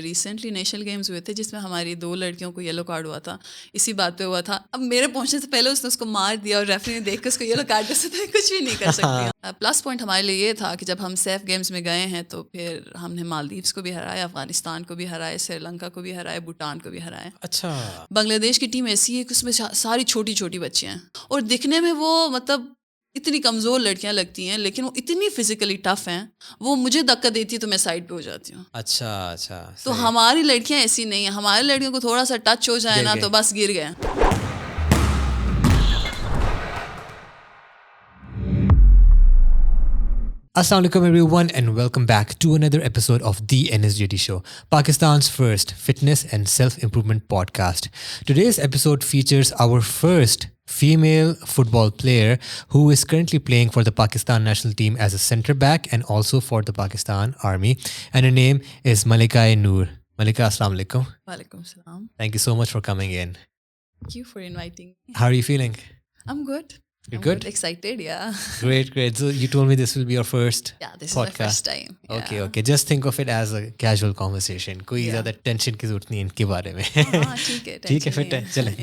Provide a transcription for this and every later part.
Recently national games ہوئے تھے جس میں ہماری 2 لڑکیوں کو یلو کارڈ ہوا تھا, اسی بات پہ ہوا تھا. اب میرے پہنچنے سے پہلے اس نے اس کو مار دیا اور ریفری نے دیکھ کے اس کو یلو کارڈ دے سے کچھ بھی نہیں کر سکتی. پلس پوائنٹ ہمارے لیے یہ تھا کہ جب ہم سیف گیمز میں گئے ہیں تو پھر ہم نے مالدیوز کو بھی ہرایا, افغانستان کو بھی ہرائے, سری لنکا کو بھی ہرائے, بھوٹان کو بھی ہرائے. اچھا. بنگلہ دیش کی ٹیم ایسی ہے کہ اس میں ساری چھوٹی چھوٹی بچیاں ہیں اور دکھنے میں وہ مطلب اتنی کمزور لڑکیاں لگتی ہیں لیکن وہ اتنی فزیکلی ٹف ہیں, وہ مجھے دھکا دیتی ہے تو میں سائڈ پہ ہو جاتی ہوں. اچھا اچھا. تو ہماری لڑکیاں ایسی نہیں ہیں, ہماری لڑکیوں کو تھوڑا سا ٹچ ہو جائے نا تو بس گر گئے. Assalamu alaikum everyone and welcome back to another episode of The NSJT Show, Pakistan's first fitness and self-improvement podcast. Today's episode features our first female football player who is currently playing for the Pakistan national team as a centre back and also for the Pakistan Army, and her name is Malika Noor. Malika, assalamu alaikum. Walaikum salam. Thank you so much for coming in. Thank you for inviting me. How are you feeling? I'm good. You're I'm good? Excited, yeah. Great. So you told me this will be your first Yeah, this podcast. is my first time. Yeah. Okay. Just think of it as a casual conversation. کوئی زیادہ tension کی ضرورت نہیں ان کے بارے میں. ہاں ٹھیک ہے فٹ ہے, چلیں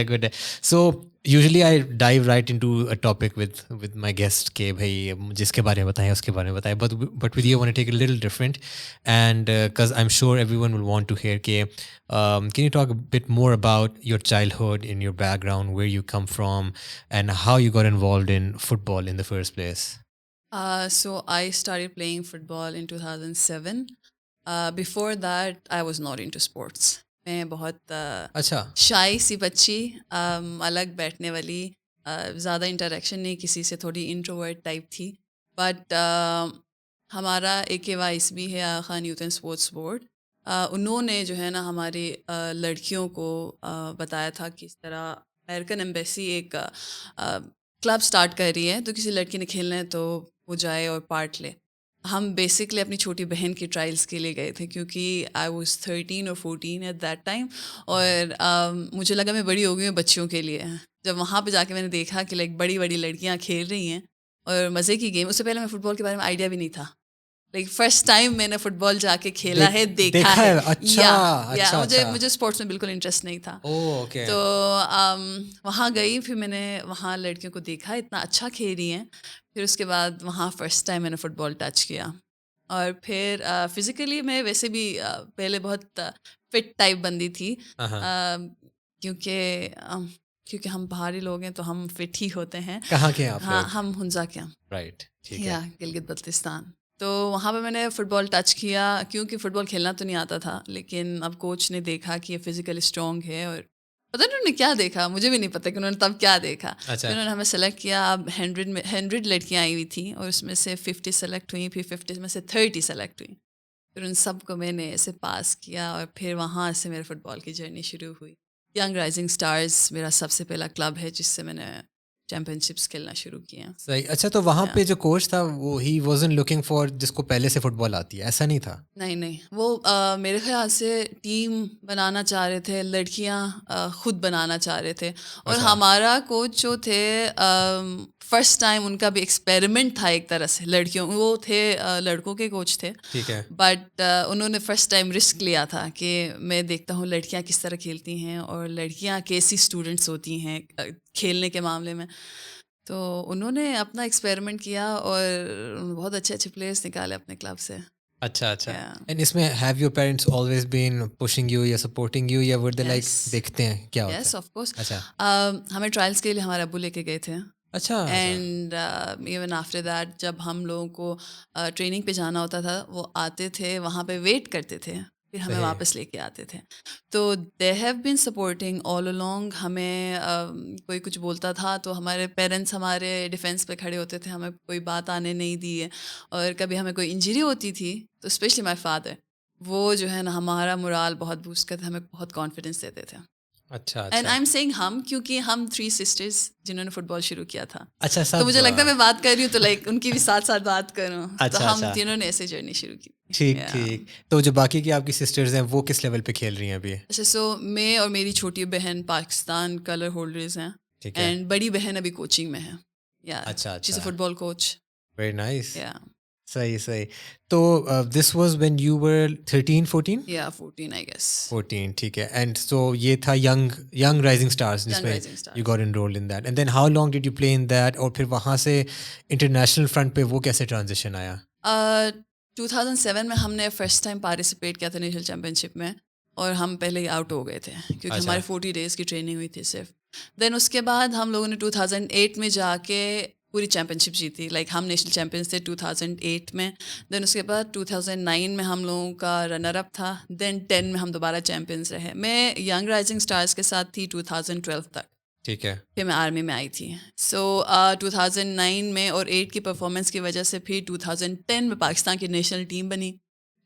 گڈ ہے. So usually I dive right in to a topic with my guest کہ بھائی جس کے بارے میں بتائیں اس کے بارے میں بتائیں, but with you want to take a little different and because I'm sure every one will want to hear کہ can you talk bit more about your childhood in your background, where you come from and how you got involved in football in the first place. So I started playing football in 2007. Before that, I was not into sports. میں بہت اچھا شائی سی بچی, الگ بیٹھنے والی, زیادہ interaction نہیں کسی سے, تھوڑی انٹروورٹ ٹائپ تھی. بٹ ہمارا AKYS بھی ہے, Aga Khan youth and sports board, انہوں نے جو ہے نا ہماری لڑکیوں کو بتایا تھا کہ اس طرح امریکن ایمبیسی ایک کلب اسٹارٹ کر رہی ہے, تو کسی لڑکی نے کھیلنا ہے تو وہ جائے اور پارٹ لے. ہم بیسکلی اپنی چھوٹی بہن کی ٹرائلس کے لیے گئے تھے کیونکہ آئی واز 13 اور 14 ایٹ دیٹ ٹائم, اور مجھے لگا میں بڑی ہو گئی ہوں بچیوں کے لیے. جب وہاں پہ جا کے میں نے دیکھا کہ لائک بڑی بڑی لڑکیاں کھیل رہی ہیں اور مزے کی گیم, اس سے پہلے میں فٹ بال کے بارے میں آئیڈیا بھی نہیں تھا. لائک فرسٹ ٹائم میں نے فٹ بال جا کے کھیلا ہے, دیکھا ہے. مجھے اسپورٹس میں بالکل انٹرسٹ نہیں تھا. تو وہاں گئی, پھر میں نے وہاں لڑکیوں کو دیکھا اتنا اچھا کھیل رہی ہیں. پھر اس کے بعد وہاں فرسٹ ٹائم میں نے فٹ بال ٹچ کیا. اور پھر فزیکلی میں ویسے بھی پہلے بہت فٹ ٹائپ بندی تھی, کیونکہ ہم باہری لوگ ہیں تو ہم فٹ ہی ہوتے ہیں. کہاں کے آپ؟ ہاں ہم ہنزا کے, رائٹ, یا گلگت بلتستان. تو وہاں پہ میں نے فٹ بال ٹچ کیا, کیونکہ فٹ بال کھیلنا تو نہیں آتا تھا, لیکن اب کوچ نے دیکھا کہ یہ فزیکلی اسٹرانگ ہے, اور پتہ نہیں انہوں نے کیا دیکھا, مجھے بھی نہیں پتا کہ انہوں نے تب کیا دیکھا. انہوں نے ہمیں سلیکٹ کیا. اب 100 لڑکیاں آئی ہوئی تھیں اور اس میں سے 50 سلیکٹ ہوئیں, پھر 50 میں سے 30 سلیکٹ ہوئیں. پھر ان سب کو میں نے ایسے پاس کیا, اور پھر وہاں سے میرے فٹ بال کی جرنی شروع ہوئی. ینگ رائزنگ اسٹارز میرا سب سے پہلا کلب ہے جس سے میں نے چیمپئن شپس کھیلنا شروع کیا. صحیح. اچھا, تو وہاں پہ جو کوچ تھا وہ ہی وازنٹ لوکنگ فار جس کو پہلے سے فٹ بال آتی ہے, ایسا نہیں تھا؟ نہیں, وہ میرے خیال سے ٹیم بنانا چاہ رہے تھے, لڑکیاں خود بنانا چاہ رہے تھے. اور ہمارا کوچ جو تھے فرسٹ ٹائم ان کا بھی ایکسپیریمنٹ تھا ایک طرح سے. لڑکیوں وہ تھے, لڑکوں کے کوچ تھے, ٹھیک ہے, بٹ انہوں نے فرسٹ ٹائم رسک لیا تھا کہ میں دیکھتا ہوں لڑکیاں کس طرح کھیلتی ہیں اور لڑکیاں کیسی اسٹوڈنٹس ہوتی ہیں کھیلنے کے معاملے میں. تو انہوں نے اپنا ایکسپیریمنٹ کیا اور بہت اچھے اچھے پلیئرس نکالے اپنے کلب سے. اچھا. اینڈ اس میں have your parents always been pushing you یا سپورٹنگ یو, یا ور دے لائک دیکھتے ہیں کیا ہوتا ہے؟ Yes of course. اچھا, ہمیں ٹرائلس کے لیے ہمارے ابو لے کے گئے تھے. اچھا. اینڈ ایون آفٹر دیٹ جب ہم لوگوں کو ٹریننگ پہ جانا ہوتا تھا, وہ آتے تھے وہاں پہ ویٹ کرتے تھے, پھر ہمیں واپس لے کے آتے تھے. تو they have been supporting all along. ہمیں کوئی کچھ بولتا تھا تو ہمارے پیرنٹس ہمارے ڈیفینس پہ کھڑے ہوتے تھے, ہمیں کوئی بات آنے نہیں دی ہے. اور کبھی ہمیں کوئی انجری ہوتی تھی تو اسپیشلی مائی فادر, وہ جو ہے نا ہمارا مورال بہت بوسٹ کرتے, ہمیں بہت کانفیڈینس دیتے تھے. اچھا. اینڈ آئی ایم سیئنگ ہم, کیونکہ ہم 3 سسٹرز جنہوں نے فٹ بال شروع کیا تھا. اچھا, تو مجھے لگتا ہے میں بات کر رہی ہوں تو لائک ان کی بھی ساتھ ساتھ بات کروں. تو ہم تینوں نے ایسے جرنی شروع کی. ٹھیک. تو جو باقی کی آپ کی سسٹرز ہیں وہ کس لیول پہ کھیل رہی ہیں ابھی؟ اچھا, سو میں اور میری چھوٹی بہن پاکستان کلر ہولڈرز ہیں, اینڈ بڑی بہن ابھی کوچنگ میں ہے. اچھا, شی از اے فٹ بال کوچ. Very nice. صحیح. تو this was when you were 13-14؟ یا 14 آئی گیس. 14, ٹھیک ہے. اینڈ سو یہ تھا ینگ رائزنگ اسٹارس جس میں you got enrolled in that. And then how long did you play in that? اور پھر وہاں سے انٹرنیشنل فرنٹ پہ وہ کیسے ٹرانزیشن آیا؟ 2007 میں ہم نے فرسٹ ٹائم پارٹیسپیٹ کیا تھا نیشنل چیمپئن شپ میں, اور ہم پہلے ہی آؤٹ ہو گئے تھے کیونکہ ہماری 40 days کی ٹریننگ ہوئی تھی صرف. دین اس کے بعد ہم لوگوں نے 2008 میں جا کے پوری چیمپئن شپ جیتی. لائک ہم نیشنل چیمپئنس تھے 2008 میں. دین اس کے بعد 2009 میں ہم لوگوں کا رنر اپ تھا. دین 10 میں ہم دوبارہ چیمپئنس رہے. میں ینگ رائزنگ اسٹارس کے ساتھ تھی 2012 تک. ٹھیک ہے. پھر میں آرمی میں آئی تھی. سو 2009 میں اور 8 کی پرفارمنس کی وجہ سے پھر 2010 میں پاکستان کی نیشنل ٹیم بنی,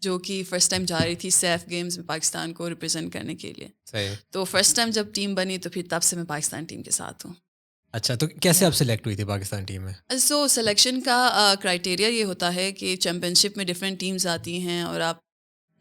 جو کہ فرسٹ ٹائم جا رہی تھی سیف گیمز میں پاکستان کو ریپرزینٹ کرنے کے لیے. صحیح. تو فرسٹ ٹائم جب ٹیم بنی تو پھر تب سے میں پاکستان ٹیم کے ساتھ ہوں. اچھا, تو کیسے آپ سلیکٹ ہوئی تھی پاکستان ٹیم میں؟ سو سلیکشن کا کرائٹیریا یہ ہوتا ہے کہ چیمپئن شپ میں ڈفرینٹ ٹیمز آتی ہیں اور آپ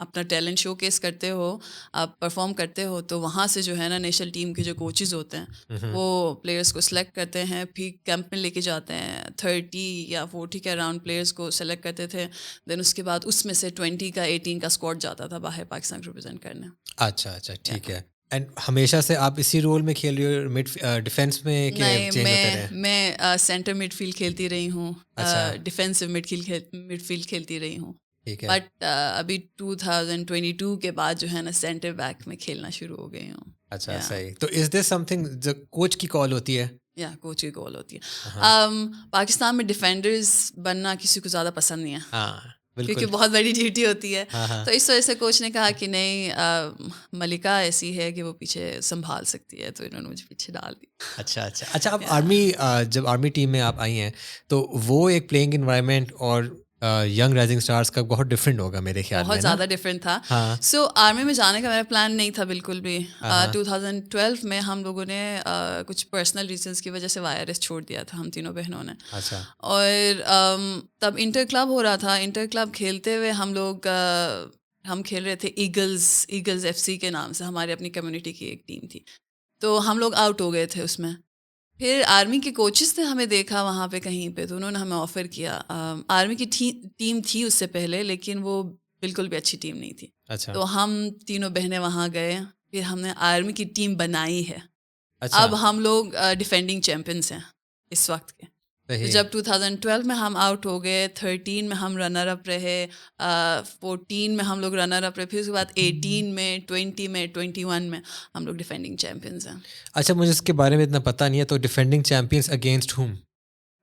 اپنا ٹیلنٹ شو کیس کرتے ہو, آپ پرفارم کرتے ہو, تو وہاں سے جو ہے نا نیشنل ٹیم کے جو کوچز ہوتے ہیں وہ پلیئرس کو سلیکٹ کرتے ہیں, پھر کیمپ میں لے کے جاتے ہیں. 30 یا 40 کے اراؤنڈ پلیئرس کو سلیکٹ کرتے تھے. دین اس کے بعد اس میں سے 20 کا 18 کا اسکواڈ جاتا تھا باہر پاکستان کو ریپرزینٹ کرنے. اچھا, ٹھیک ہے. اینڈ ہمیشہ سے آپ اسی رول میں کھیل رہی ہو مڈ ڈیفینس میں کہ چینج ہوتے رہے؟ میں سینٹر مڈ فیلڈ کھیلتی رہی ہوں, ڈیفینسو مڈ فیلڈ کھیلتی رہی ہوں. بٹ ابھی 2022 کے بعد جو ہے نا سینٹر بیک میں کھیلنا شروع ہو گئی ہوں. اچھا, صحیح. تو از دس سم تھنگ جو کوچ کی کال ہوتی ہے؟ یا کوچ کی کال ہوتی ہے. پاکستان میں ڈیفینڈرز بننا کسی کو زیادہ پسند نہیں ہے, کیونکہ بہت بڑی ڈیوٹی ہوتی ہے. تو اس وجہ سے کوچ نے کہا کہ نہیں, ملکہ ایسی ہے کہ وہ پیچھے سنبھال سکتی ہے, تو انہوں نے مجھے پیچھے ڈال دی. اچھا. اب آرمی, جب آرمی ٹیم میں آپ آئی ہیں تو وہ ایک پلینگ انوائرمنٹ اور ینگ رائزنگ اسٹارس کا بہت ڈفرینٹ ہوگا میرے خیال میں. بہت زیادہ ڈفرینٹ تھا. سو آرمی میں جانے کا میرا پلان نہیں تھا بالکل بھی. 2012 میں ہم لوگوں نے کچھ پرسنل ریزنس کی وجہ سے YRS چھوڑ دیا تھا ہم تینوں بہنوں نے. اور تب انٹر کلب ہو رہا تھا. انٹر کلب کھیلتے ہوئے ہم کھیل رہے تھے ایگلز FC کے نام سے, ہماری اپنی کمیونٹی کی ایک ٹیم تھی. تو ہم لوگ آؤٹ ہو گئے تھے اس میں. پھر آرمی کے کوچز نے ہمیں دیکھا وہاں پہ کہیں پہ, تو انہوں نے ہمیں آفر کیا. آرمی کی ٹیم تھی اس سے پہلے, لیکن وہ بالکل بھی اچھی ٹیم نہیں تھی. تو ہم تینوں بہنیں وہاں گئے, پھر ہم نے آرمی کی ٹیم بنائی ہے. اب ہم لوگ ڈیفینڈنگ چیمپئنس ہیں اس وقت کے. جب 2012 میں ہم آؤٹ ہو گئے, 13 میں ہم رنر اپ رہے, 14 میں ہم لوگ رنر اپ رہے, پھر اس کے بعد 18 میں, 20 میں, 21 میں ہم لوگ ڈیفینڈنگ چیمپئنس ہیں. اچھا, مجھے اس کے بارے میں اتنا پتہ نہیں ہے. تو ڈیفینڈنگ چیمپئنس اگینسٹ ہوم؟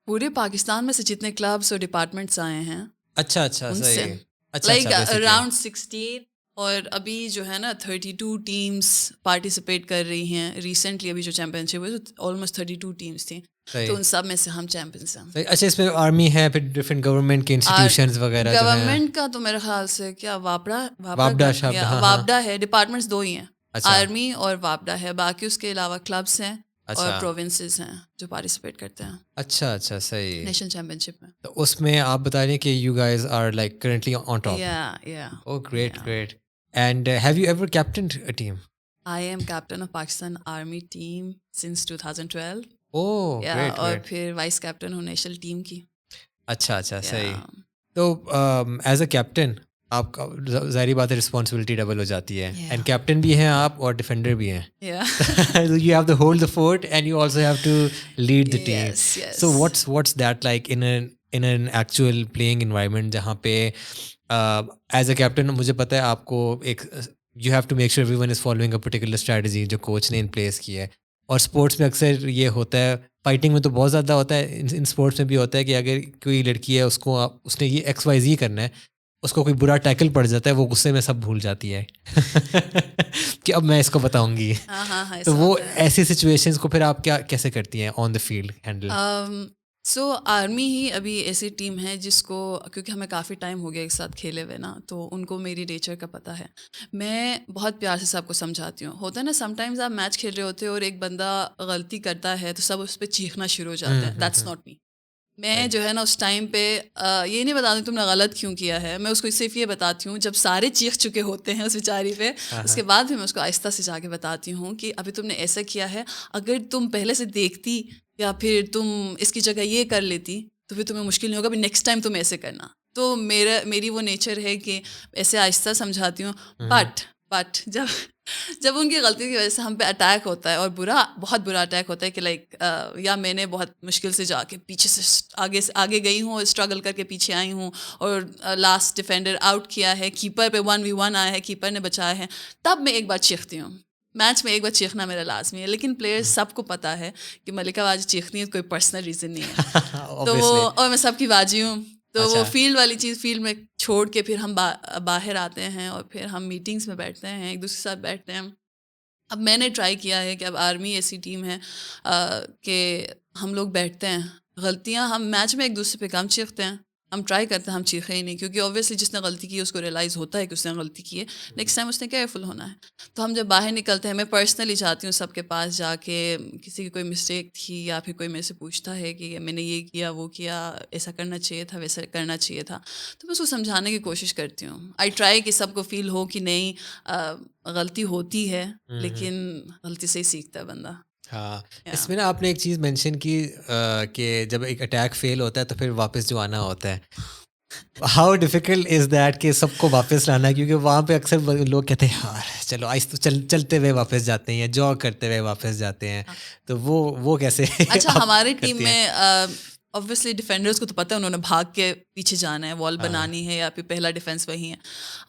پورے پاکستان میں سے جتنے کلبس اور ڈپارٹمنٹس آئے ہیں. اچھا, صحیح. لائک اراؤنڈ 16, اور ابھی جو ہے نا 32 ٹیمس پارٹیسپیٹ کر رہی ہیں. ریسنٹلی ابھی جو چیمپئن شپ ہوئی تو آلموسٹ 32 ٹیمس تھیں, تو ان سب میں سے ہم چیمپئنس ہیں. اچھا, اس میں آرمی ہے, پھر ڈفرینٹ گورنمنٹ کے انسٹیٹیوشنز وغیرہ. گورنمنٹ کا تو میرے خیال سے کیا وابڈا ہے. ڈپارٹمنٹس 2 ہی ہیں, آرمی اور وابڈا ہے. باقی اس کے علاوہ کلبس ہیں اور پروونسز ہیں جو پارٹیسپیٹ کرتے ہیں. اچھا, صحیح. نیشنل چیمپئن شپ میں. تو اس میں آپ بتا رہے ہیں کہ you guys are like currently on top. یا oh great. And have you ever captained a team? I am captain of Pakistan Army team since 2012. Oh, great. اور پھر وائس کیپٹن ہوں نیشنل ٹیم کی. اچھا, صحیح. تو ایز اے کیپٹن آپ کا ظاہری بات ہے رسپانسبلٹی ڈبل ہو جاتی ہے. اینڈ کیپٹن بھی ہیں آپ اور ڈیفینڈر بھی ہیں. You have to hold the fort and you also have to lead the team. So what's that like in an actual playing environment, جہاں پہ ایز اے کیپٹن مجھے پتہ ہے آپ کو ایک you have to make sure every one is following a particular strategy جو coach نے ان پلیس کی ہے. اور اسپورٹس میں اکثر یہ ہوتا ہے, فائٹنگ میں تو بہت زیادہ ہوتا ہے, ان اسپورٹس میں بھی ہوتا ہے کہ اگر کوئی لڑکی ہے اس نے یہ XYZ کرنا ہے, اس کو کوئی برا ٹیکل پڑ جاتا ہے, وہ غصے میں سب بھول جاتی ہے کہ اب میں اس کو بتاؤں گی. تو وہ ایسی سچویشنز کو پھر آپ کیسے کرتی ہیں on the field handle? So آرمی ہی ابھی ایسی ٹیم ہے جس کو, کیونکہ ہمیں کافی ٹائم ہو گیا ایک ساتھ کھیلے ہوئے نا, تو ان کو میری نیچر کا پتہ ہے. میں بہت پیار سے سب کو سمجھاتی ہوں. ہوتا ہے نا سم ٹائمز آپ میچ کھیل رہے ہوتے ہو اور ایک بندہ غلطی کرتا ہے تو سب اس پہ چیخنا شروع ہو جاتے ہیں. That's not me. میں جو ہے نا اس ٹائم پہ یہ نہیں بتاتی تم نے غلط کیوں کیا ہے, میں اس کو صرف یہ بتاتی ہوں جب سارے چیخ چکے ہوتے ہیں اس بیچاری پہ, اس کے بعد پھر میں اس کو آہستہ سے جا کے بتاتی ہوں کہ ابھی تم نے ایسا کیا ہے, اگر تم پہلے سے دیکھتی یا پھر تم اس کی جگہ یہ کر لیتی تو پھر تمہیں مشکل نہیں ہوگا, ابھی نیکسٹ ٹائم تم ایسے کرنا. تو میری وہ نیچر ہے کہ ایسے آہستہ سمجھاتی ہوں. بٹ جب ان کی غلطی کی وجہ سے ہم پہ اٹیک ہوتا ہے اور بہت برا اٹیک ہوتا ہے کہ لائک یا میں نے بہت مشکل سے جا کے پیچھے سے آگے گئی ہوں, اسٹرگل کر کے پیچھے آئی ہوں اور لاسٹ ڈیفینڈر آؤٹ کیا ہے, کیپر پہ 1v1 آیا ہے, کیپر نے بچایا ہے, تب میں ایک بار چیختی ہوں. میچ میں ایک بار چیخنا میرا لازمی ہے, لیکن پلیئرز سب کو پتہ ہے کہ ملکہ واجد چیخنی ہے, کوئی پرسنل ریزن نہیں ہے. تو وہ اور میں سب کی باجی ہوں, تو وہ فیلڈ والی چیز فیلڈ میں چھوڑ کے پھر ہم باہر آتے ہیں اور پھر ہم میٹنگس میں بیٹھتے ہیں, ایک دوسرے کے ساتھ بیٹھتے ہیں. اب میں نے ٹرائی کیا ہے کہ اب آرمی ایسی ٹیم ہے کہ ہم لوگ بیٹھتے ہیں, غلطیاں ہم میچ میں ایک دوسرے پہ کم چیختے ہیں, ہم ٹرائی کرتے ہیں ہم چیخیں ہی نہیں, کیونکہ اوبویسلی جس نے غلطی کی ہے اس کو ریئلائز ہوتا ہے کہ اس نے غلطی کی ہے, نیکسٹ ٹائم اس نے کیئرفل ہونا ہے. تو ہم جب باہر نکلتے ہیں, میں پرسنلی جاتی ہوں سب کے پاس جا کے, کسی کی کوئی مسٹیک تھی یا پھر کوئی میرے سے پوچھتا ہے کہ میں نے یہ کیا وہ کیا, ایسا کرنا چاہیے تھا ویسا کرنا چاہیے تھا, تو میں اس کو سمجھانے کی کوشش کرتی ہوں. آئی ٹرائی کہ سب کو فیل ہو کہ نہیں غلطی ہوتی ہے, لیکن غلطی سے ہی سیکھتا ہے بندہ. ہاں, اس میں نا آپ نے ایک چیز مینشن کی کہ جب ایک اٹیک فیل ہوتا ہے تو پھر واپس جو آنا ہوتا ہے, ہاؤ ڈیفیکلٹ از دیٹ کہ سب کو واپس لانا ہے, کیونکہ وہاں پہ اکثر لوگ کہتے ہیں یار چلو آہستہ چلتے ہوئے واپس جاتے ہیں یا جاگ کرتے ہوئے واپس جاتے ہیں, تو وہ کیسے؟ اچھا, ہماری ٹیم میں اوبویسلی ڈیفینڈرز کو تو پتہ ہے انہوں نے بھاگ کے پیچھے جانا ہے, وال بنانی ہے یا پھر پہلا ڈیفینس وہی ہے.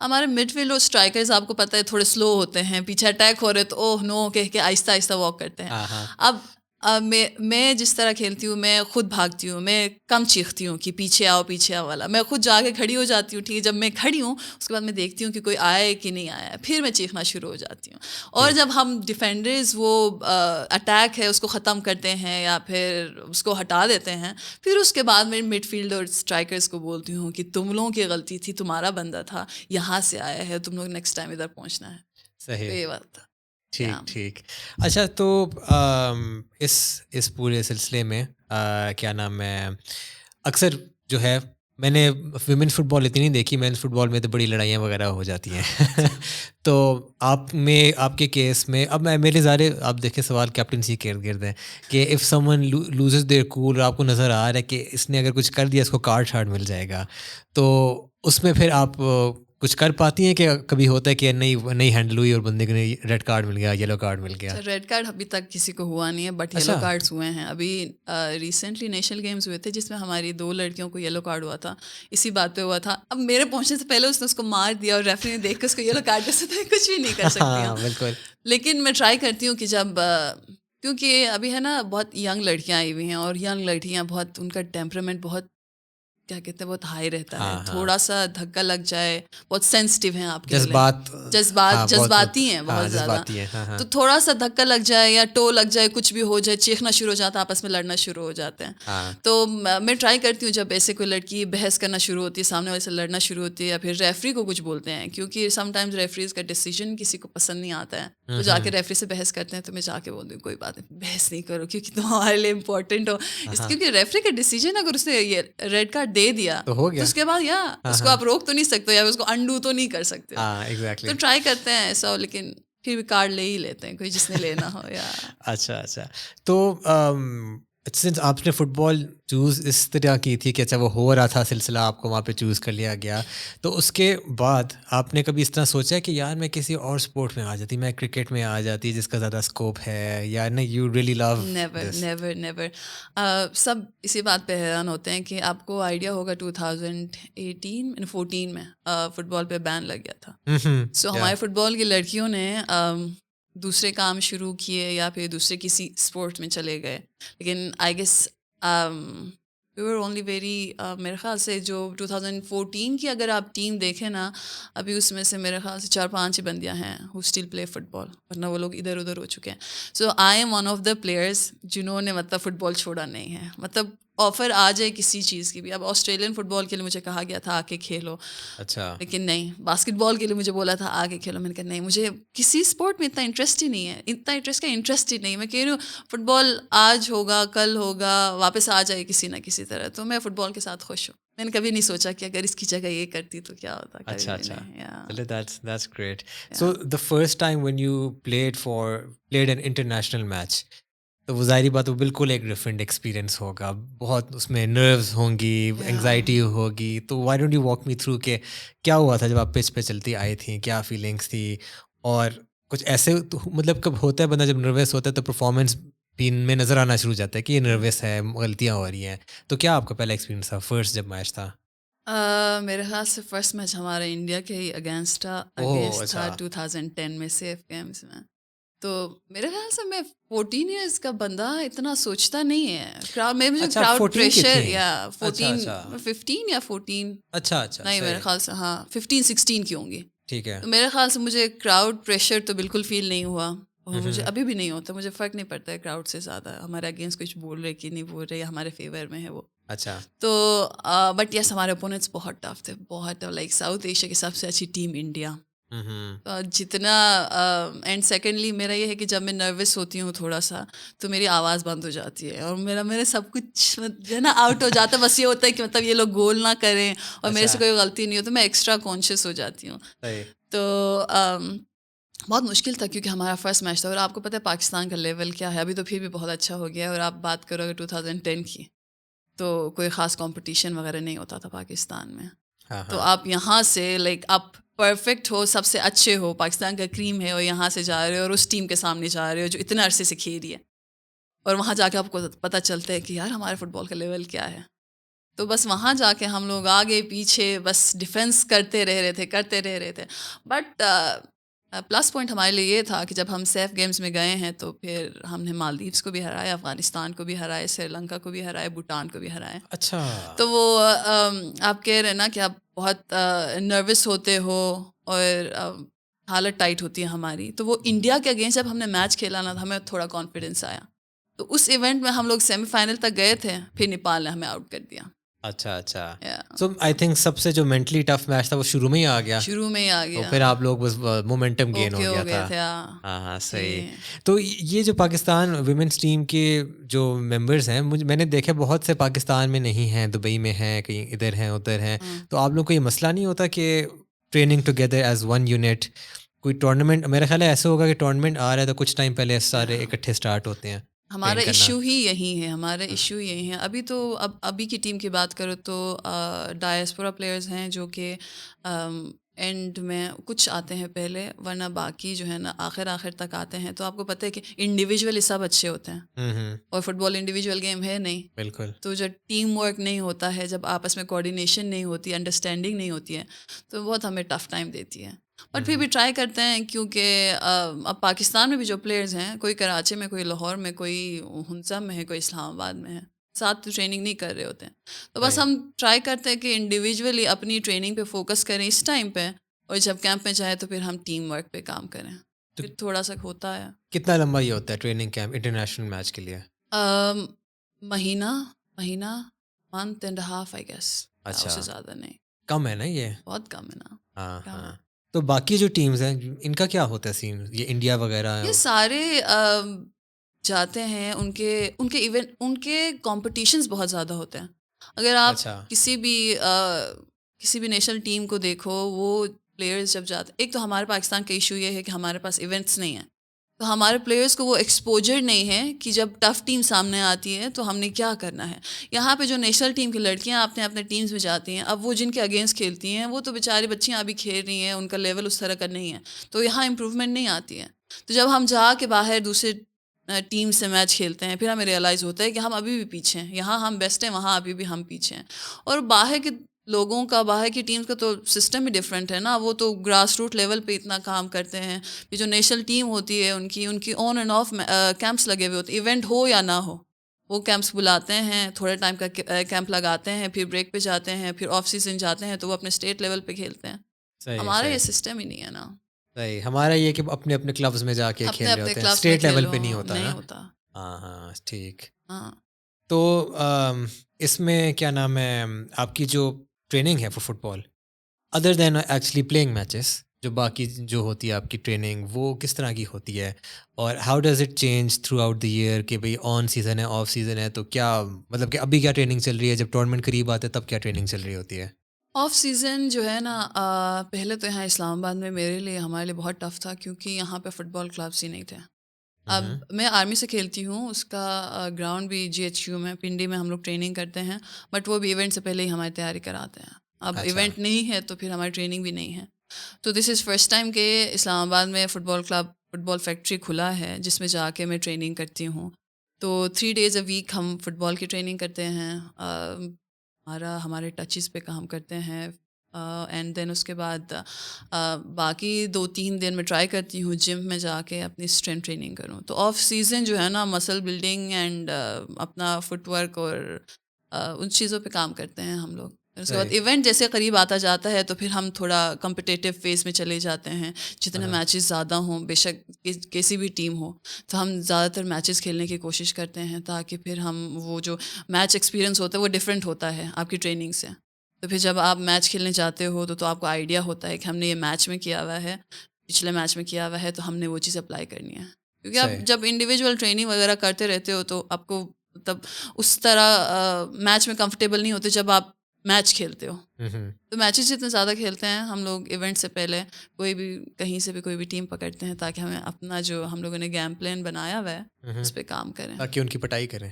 ہمارے مڈ فیلڈ اور اسٹرائکرز آپ کو پتہ ہے تھوڑے سلو ہوتے ہیں, پیچھے اٹیک ہو رہے تو اوہ نو کہہ کے آہستہ آہستہ واک کرتے ہیں. اب میں جس طرح کھیلتی ہوں, میں خود بھاگتی ہوں, میں کم چیختی ہوں کہ پیچھے آؤ والا, میں خود جا کے کھڑی ہو جاتی ہوں. ٹھیک ہے, جب میں کھڑی ہوں اس کے بعد میں دیکھتی ہوں کہ کوئی آیا ہے کہ نہیں آیا ہے, پھر میں چیخنا شروع ہو جاتی ہوں. اور جب ہم ڈیفینڈرز وہ اٹیک ہے اس کو ختم کرتے ہیں یا پھر اس کو ہٹا دیتے ہیں, پھر اس کے بعد میں مڈ فیلڈ اور اسٹرائکرز کو بولتی ہوں کہ تم لوگوں کی غلطی تھی, تمہارا بندہ تھا یہاں سے آیا ہے, تم لوگ نیکسٹ ٹائم ادھر پہنچنا ہے. صحیح, یہ بات تھا. ٹھیک. اچھا, تو اس پورے سلسلے میں کیا نام ہے, اکثر جو ہے میں نے ویمن فٹ بال اتنی نہیں دیکھی, مینس فٹ بال میں تو بڑی لڑائیاں وغیرہ ہو جاتی ہیں. تو آپ کے کیس میں اب میرے سارے آپ دیکھیں سوال کیپٹنسی کے ارد گرد ہیں کہ if someone loses their cool, اور آپ کو نظر آ رہا ہے کہ اس نے اگر کچھ کر دیا اس کو کارڈ شارڈ مل جائے گا, تو اس میں پھر آپ کچھ کر پاتی ہیں کہ کبھی ہوتا ہے کہ نہیں ہینڈل ہوئی اور بندے کو ریڈ کارڈ مل گیا, یلو کارڈ مل گیا؟ ریڈ کارڈ ابھی تک کسی کو ہوا نہیں ہے, بٹ یلو کارڈس ہوئے ہیں. ابھی ریسنٹلی نیشنل گیمز ہوئے تھے جس میں ہماری 2 لڑکیوں کو یلو کارڈ ہوا تھا, اسی بات پہ ہوا تھا. اب میرے پہنچنے سے پہلے اس نے اس کو مار دیا اور ریفری نے دیکھ کے اس کو یلو کارڈ دے سکتا ہے, کچھ بھی نہیں کر سکتی ہوں. بالکل. لیکن میں ٹرائی کرتی ہوں کہ جب کیونکہ ابھی ہے نا بہت ینگ لڑکیاں آئی ہوئی ہیں, اور ینگ لڑکیاں بہت ان کا ٹیمپرامنٹ بہت کیا کہتے ہیں بہت ہائی رہتا ہے, تھوڑا سا دھکا لگ جائے بہت سینسٹیو ہیں آپ کے جذباتی ہیں بہت زیادہ, تو تھوڑا سا دھکا لگ جائے یا ٹو لگ جائے, کچھ بھی ہو جائے, چیخنا شروع ہو جاتا ہے, آپس میں لڑنا شروع ہو جاتے ہیں. تو میں ٹرائی کرتی ہوں جب ایسے کوئی لڑکی بحث کرنا شروع ہوتی ہے, سامنے والے سے لڑنا شروع ہوتی ہے یا پھر ریفری کو کچھ بولتے ہیں, کیونکہ سم ٹائمز ریفریز کا ڈیسیجن کسی کو پسند نہیں آتا ہے, تو جا کے ریفری سے بحث کرتے ہیں, تو میں جا کے بولتی ہوں کوئی بات نہیں, بحث نہیں کرو کیونکہ تم ہمارے لیے امپورٹنٹ ہو. کیونکہ ریفری کا ڈیسیجن اگر اس نے یہ ریڈ کارڈ دے دیا تو اس کے بعد اس کو آپ روک تو نہیں سکتے یا اس کو انڈو تو نہیں کر سکتے. تو ٹرائی کرتے ہیں ایسا, لیکن پھر بھی کارڈ لے ہی لیتے ہیں کوئی جس نے لینا ہو. یا اچھا, تو سنس آپ نے فٹ بال چوز اس طرح کی تھی کہ اچھا وہ ہو رہا تھا سلسلہ, آپ کو وہاں پہ چوز کر لیا گیا, تو اس کے بعد آپ نے کبھی اس طرح سوچا کہ یار میں کسی اور اسپورٹ میں آ جاتی, میں کرکٹ میں آ جاتی جس کا زیادہ اسکوپ ہے, یا نہیں یو ریئلی لو؟ نیور. سب اسی بات پہ حیران ہوتے ہیں کہ آپ کو آئیڈیا ہوگا 2014 میں فٹ بال پہ بین لگ گیا تھا. سو ہمارے فٹ بال کی لڑکیوں نے دوسرے کام شروع کیے یا پھر دوسرے کسی اسپورٹ میں چلے گئے, لیکن I guess we were only very میرے خیال سے جو 2014 کی اگر آپ ٹیم دیکھیں نا, ابھی اس میں سے میرے خیال سے 4-5 ہی بندیاں ہیں ہو اسٹل پلے فٹ بال, ورنہ وہ لوگ ادھر ادھر ہو چکے ہیں. So I'm one of the players جنہوں نے مطلب فٹ بال چھوڑا نہیں ہے. مطلب آفر آ جائے کسی چیز کی بھی, اب آسٹریلین فٹ بال کے لیے مجھے کہا گیا تھا آ کے کھیلو, اچھا, لیکن نہیں. باسکٹ بال کے لیے مجھے بولا تھا آ کے کھیلو, میں نے کہا نہیں, مجھے کسی اسپورٹ میں اتنا انٹرسٹ ہی نہیں ہے, انٹرسٹ ہی نہیں. میں کہہ رہی ہوں فٹ بال آج ہوگا کل ہوگا واپس آ جائے کسی نہ کسی طرح, تو میں فٹ بال کے ساتھ خوش ہوں. میں نے کبھی نہیں سوچا کہ اگر اس کی جگہ یہ کرتی تو کیا ہوتا. اچھا, چلے that's great. So the first time when you played an international match, تو وہ ظاہری بات وہ بالکل ایک ڈفرینٹ ایکسپیرینس ہوگا, بہت اس میں نروز ہوں گی, انگزائٹی ہوگی. تو why don't you walk me through کہ کیا ہوا تھا جب آپ پچ پہ چلتی آئی تھیں, کیا فیلنگس تھی, اور کچھ ایسے مطلب کب ہوتا ہے بندہ جب نروس ہوتا ہے تو پرفارمنس بھی میں نظر آنا شروع ہو جاتا ہے کہ یہ نروس ہے, غلطیاں ہو رہی ہیں. تو کیا آپ کا پہلا ایکسپیرینس تھا فرسٹ جب میچ تھا؟ میرے خیال سے فرسٹ میچ ہمارا انڈیا کے ہی اگینسٹ تھا 2010 میں سیف گیمز میں. تو میرے خیال سے میں 14 ایئرس کا بندہ اتنا سوچتا نہیں ہے. کراؤڈ میں مجھے کراؤڈ پریشر یا 15 یا 14, اچھا نہیں میرے خیال سے ہاں 15-16 کی ہوں گی. ٹھیک ہے. تو میرے خیال سے مجھے کراؤڈ پریشر تو بالکل فیل نہیں ہوا, اور مجھے ابھی بھی نہیں ہوتا. مجھے فرق نہیں پڑتا ہے کراؤڈ سے زیادہ ہمارے اگینسٹ کچھ بول رہے کہ نہیں بول رہے, یا ہمارے فیور میں ہے وہ. اچھا. تو بٹ یس ہمارے اپوننٹس بہت ٹف تھے, بہت ٹف. لائک ساؤتھ ایشیا کی سب سے اچھی ٹیم انڈیا. جتنا اینڈ سیکنڈلی میرا یہ ہے کہ جب میں نروس ہوتی ہوں تھوڑا سا تو میری آواز بند ہو جاتی ہے, اور میرے سب کچھ جو ہے نا آؤٹ ہو جاتا ہے. بس یہ ہوتا ہے کہ مطلب یہ لوگ گول نہ کریں اور میرے سے کوئی غلطی نہیں ہو, تو میں ایکسٹرا کانشیس ہو جاتی ہوں. تو بہت مشکل تھا کیونکہ ہمارا فرسٹ میچ تھا, اور آپ کو پتہ ہے پاکستان کا لیول کیا ہے. ابھی تو پھر بھی بہت اچھا ہو گیا ہے, اور آپ بات کرو اگر 2010 کی تو کوئی خاص کمپٹیشن وغیرہ نہیں ہوتا تھا پاکستان میں. تو آپ یہاں سے لائک آپ پرفیکٹ ہو, سب سے اچھے ہو, پاکستان کا کریم ہے, اور یہاں سے جا رہے ہو اور اس ٹیم کے سامنے جا رہے ہو جو اتنے عرصے سے کھیل رہی ہے, اور وہاں جا کے آپ کو پتہ چلتا ہے کہ یار ہمارے فٹ بال کا لیول کیا ہے. تو بس وہاں جا کے ہم لوگ آگے پیچھے بس ڈیفینس کرتے رہ رہے تھے. بٹ پلس پوائنٹ ہمارے لیے یہ تھا کہ جب ہم سیف گیمز میں گئے ہیں تو پھر ہم نے مالدیوز کو بھی ہرائے, افغانستان کو بھی ہرائے, سری لنکا کو بھی ہرائے, بھوٹان کو بھی ہرائے. اچھا. تو وہ آپ کہہ رہے ہیں نا کہ آپ بہت نروس ہوتے ہو اور حالت ٹائٹ ہوتی ہے ہماری. تو وہ انڈیا کے اگینسٹ جب ہم نے میچ کھیلا نا, ہمیں تھوڑا کانفیڈنس آیا. تو اس ایونٹ میں ہم لوگ سیمی فائنل تک گئے تھے, پھر نیپال نے ہمیں آؤٹ کر دیا. اچھا. سو آئی تھنک سب سے جو مینٹلی ٹف میچ تھا وہ شروع میں ہی آ گیا. تو پھر آپ لوگ بس مومنٹم گین ہو گیا تھا. ہاں صحیح. تو یہ جو پاکستان ویمنس ٹیم کے جو ممبرز ہیں, میں نے دیکھا بہت سے پاکستان میں نہیں ہیں, دبئی میں ہیں, کہیں ادھر ہیں ادھر ہیں. تو آپ لوگ کو یہ مسئلہ نہیں ہوتا کہ training together as one unit, کوئی ٹورنامنٹ, میرا خیال ہے ایسا ہوگا کہ ٹورنامنٹ آ رہا ہے تو کچھ ٹائم پہلے سارے اکٹھے اسٹارٹ ہوتے ہیں. ہمارا ایشو ہی یہی ہے, یہی ہے. ابھی تو ابھی کی ٹیم کی بات کرو تو ڈائسپورا پلیئرز ہیں جو کہ اینڈ میں کچھ آتے ہیں پہلے, ورنہ باقی جو ہے نا آخر تک آتے ہیں. تو آپ کو پتہ ہے کہ انڈیویجولی سب اچھے ہوتے ہیں, اور فٹ بال انڈیویجول گیم ہے نہیں. بالکل. تو جب ٹیم ورک نہیں ہوتا ہے, جب آپس میں کوآرڈینیشن نہیں ہوتی, انڈرسٹینڈنگ نہیں ہوتی ہے, تو بہت ہمیں ٹف ٹائم دیتی ہے. بٹ پھر بھی ٹرائی کرتے ہیں, کیونکہ اب پاکستان میں بھی جو پلیئرز ہیں, کوئی کراچی میں, کوئی لاہور میں, کوئی ہنسا میں ہے, کوئی اسلام آباد میں ہے, ساتھ ٹریننگ نہیں کر رہے ہوتے ہیں. تو بس ہم ٹرائی کرتے ہیں کہ انڈیویجولی اپنی ٹریننگ پہ فوکس کریں اس ٹائم پہ, اور جب کیمپ میں جائیں تو پھر ہم ٹیم ورک پہ کام کریں. پھر تھوڑا سا ہوتا ہے. کتنا لمبا یہ ہوتا ہے ٹریننگ کیمپ انٹرنیشنل میچ کے لیے؟ مہینہ month and half I guess. اچھا, اس سے زیادہ نہیں. کم ہے نا, یہ بہت کم ہے نا. ہاں. تو باقی جو ٹیمز ہیں ان کا کیا ہوتا ہے سین, یہ انڈیا وغیرہ یہ سارے جاتے ہیں, ان کے ایونٹ, ان کے کمپٹیشنز بہت زیادہ ہوتے ہیں. اگر آپ کسی بھی نیشنل ٹیم کو دیکھو, وہ پلیئرز جب جاتے, ایک تو ہمارے پاکستان کا ایشو یہ ہے کہ ہمارے پاس ایونٹس نہیں ہیں, تو ہمارے پلیئرز کو وہ ایکسپوجر نہیں ہے کہ جب ٹف ٹیم سامنے آتی ہے تو ہم نے کیا کرنا ہے. یہاں پہ جو نیشنل ٹیم کی لڑکیاں اپنے ٹیمز میں جاتی ہیں, اب وہ جن کے اگینسٹ کھیلتی ہیں وہ تو بیچاری بچیاں ابھی کھیل رہی ہیں, ان کا لیول اس طرح کا نہیں ہے, تو یہاں امپروومنٹ نہیں آتی ہے. تو جب ہم جا کے باہر دوسرے ٹیم سے میچ کھیلتے ہیں, پھر ہمیں ریئلائز ہوتا ہے کہ ہم ابھی بھی پیچھے ہیں. یہاں ہم بیسٹ ہیں, وہاں ابھی بھی ہم پیچھے ہیں. اور باہر کے لوگوں کا, باہر کی ٹیمز کا تو سسٹم ہی ڈفرینٹ ہے نا. وہ تو گراس روٹ لیول پہ اتنا کام کرتے ہیں. یہ جو نیشنل ٹیم ہوتی ہے ان کی آن اینڈ آف کیمپس لگے ہوئے ہوتے ہیں, ایونٹ ہو یا نہ ہو, وہ کیمپس بلاتے ہیں, تھوڑے ٹائم کا کیمپ لگاتے ہیں, پھر بریک پہ جاتے ہیں, پھر آف سیزن جاتے ہیں, تو وہ اپنے اسٹیٹ لیول پہ کھیلتے ہیں. ہمارا یہ سسٹم ہی نہیں ہے نا. صحیح. ہمارا یہ کہ اپنے اپنے کلبز میں جا کے کھیل رہے ہوتے ہیں, اسٹیٹ لیول پہ نہیں ہوتا نا. ہاں ٹھیک. تو اس میں کیا نام ہے, آپ کی جو ٹریننگ ہے فٹ بال, ادر دین ایکچولی پلینگ میچز, جو باقی جو ہوتی ہے آپ کی ٹریننگ, وہ کس طرح کی ہوتی ہے, اور how does it change throughout the year, کہ بھئی آن سیزن ہے, آف سیزن ہے, تو کیا مطلب کہ ابھی کیا ٹریننگ چل رہی ہے, جب ٹورنامنٹ قریب آتے ہے تب کیا ٹریننگ چل رہی ہوتی ہے؟ آف سیزن جو ہے نا, پہلے تو یہاں اسلام آباد میں میرے لیے, ہمارے لیے بہت ٹف تھا, کیونکہ یہاں پہ فٹ بال کلبس ہی نہیں تھے. اب میں آرمی سے کھیلتی ہوں, اس کا گراؤنڈ بھی GHU میں پنڈی میں ہم لوگ ٹریننگ کرتے ہیں, بٹ وہ بھی ایونٹ سے پہلے ہی ہماری تیاری کراتے ہیں. اب ایونٹ نہیں ہے تو پھر ہماری ٹریننگ بھی نہیں ہے. تو دس از فرسٹ ٹائم کہ اسلام آباد میں فٹ بال فیکٹری کھلا ہے جس میں جا کے میں ٹریننگ کرتی ہوں. تو 3 days a week ہم فٹ بال کی ٹریننگ کرتے ہیں, ہمارے ٹچز پہ کام کرتے ہیں, اینڈ دین اس کے بعد باقی 2-3 دن میں ٹرائی کرتی ہوں جم میں جا کے اپنی اسٹرینتھ ٹریننگ کروں. تو آف سیزن جو ہے نا مسل بلڈنگ اینڈ اپنا فٹ ورک اور ان چیزوں پہ کام کرتے ہیں ہم لوگ. اس کے بعد ایونٹ جیسے قریب آتا جاتا ہے تو پھر ہم تھوڑا کمپٹیٹیو فیز میں چلے جاتے ہیں. جتنے میچز زیادہ ہوں, بے شک کیسی بھی ٹیم ہو, تو ہم زیادہ تر میچز کھیلنے کی کوشش کرتے ہیں تاکہ پھر ہم وہ جو میچ ایکسپیرینس ہوتا ہے وہ ڈفرینٹ ہوتا ہے آپ کی ٹریننگ سے. تو پھر جب آپ میچ کھیلنے جاتے ہو تو آپ کو آئیڈیا ہوتا ہے کہ ہم نے یہ میچ میں کیا ہوا ہے, پچھلے میچ میں کیا ہوا ہے, تو ہم نے وہ چیز اپلائی کرنی ہے. کیونکہ آپ جب انڈیویجول ٹریننگ وغیرہ کرتے رہتے ہو تو آپ کو مطلب اس طرح میچ میں کمفرٹیبل نہیں ہوتے جب آپ میچ کھیلتے ہو. تو میچز جتنے زیادہ کھیلتے ہیں ہم لوگ ایونٹ سے پہلے کوئی بھی کہیں سے بھی کوئی بھی ٹیم پکڑتے ہیں تاکہ ہمیں اپنا جو ہم لوگوں نے گیم پلان بنایا ہوا ہے اس پہ کام کریں, تاکہ ان کی پٹائی کریں.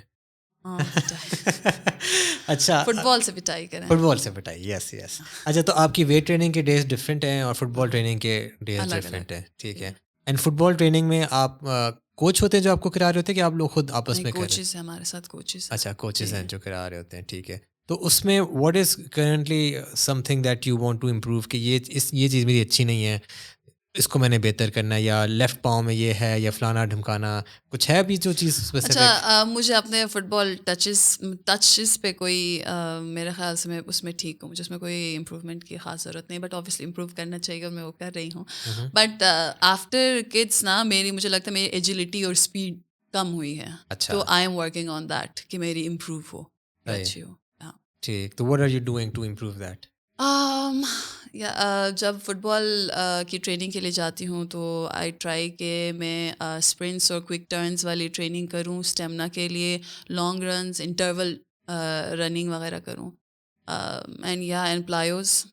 اچھا, فٹ بال سے پٹائی کریں. فٹ بال سے پٹائی, یس یس. اچھا, تو آپ کی ویٹ ٹریننگ کے ڈیز ڈفرینٹ ہیں اور فٹ بال ٹریننگ کے ڈیز ڈفرینٹ ہیں, ٹھیک ہے. اینڈ فٹ بال ٹریننگ میں آپ کوچ ہوتے ہیں جو آپ کو کرا رہے ہوتے ہیں کہ آپ لوگ خود آپس میں کریں؟ کوچز ہیں ہمارے ساتھ, کوچز. اچھا, کوچز ہیں جو کرا رہے ہوتے ہیں, ٹھیک ہے. تو اس میں what is currently something that you want to improve کہ یہ چیز میری اچھی نہیں ہے, اس کو میں نے بہتر کرنا ہے, یا لیفٹ پاؤں میں یہ ہے, یا فلانا ڈھمکانا, کچھ ہے بھی جو چیز اسپیسیفک؟ اچھا, مجھے اپنے فٹ بال ٹچز پہ کوئی میرے خیال سے میں اس میں ٹھیک ہوں, مجھے اس میں کوئی امپروومنٹ کی خاص ضرورت نہیں, بٹ آبویسلی امپروو کرنا چاہیے اور میں وہ کر رہی ہوں. بٹ آفٹر کڈس نا مجھے لگتا ہے میری ایجیلٹی اور اسپیڈ کم ہوئی ہے. تو I am working on that کہ میری امپروو ہو, اچھی ہو. ٹھیک, تو what are you doing to improve that? جب فٹ بال کی ٹریننگ کے لیے جاتی ہوں تو آئی ٹرائی کہ میں اسپرنٹس اور کوئک ٹرنس والی ٹریننگ کروں, اسٹیمنا کے لیے لانگ رنز, انٹرول رننگ وغیرہ کروں, اینڈ اینڈ پلائیوز.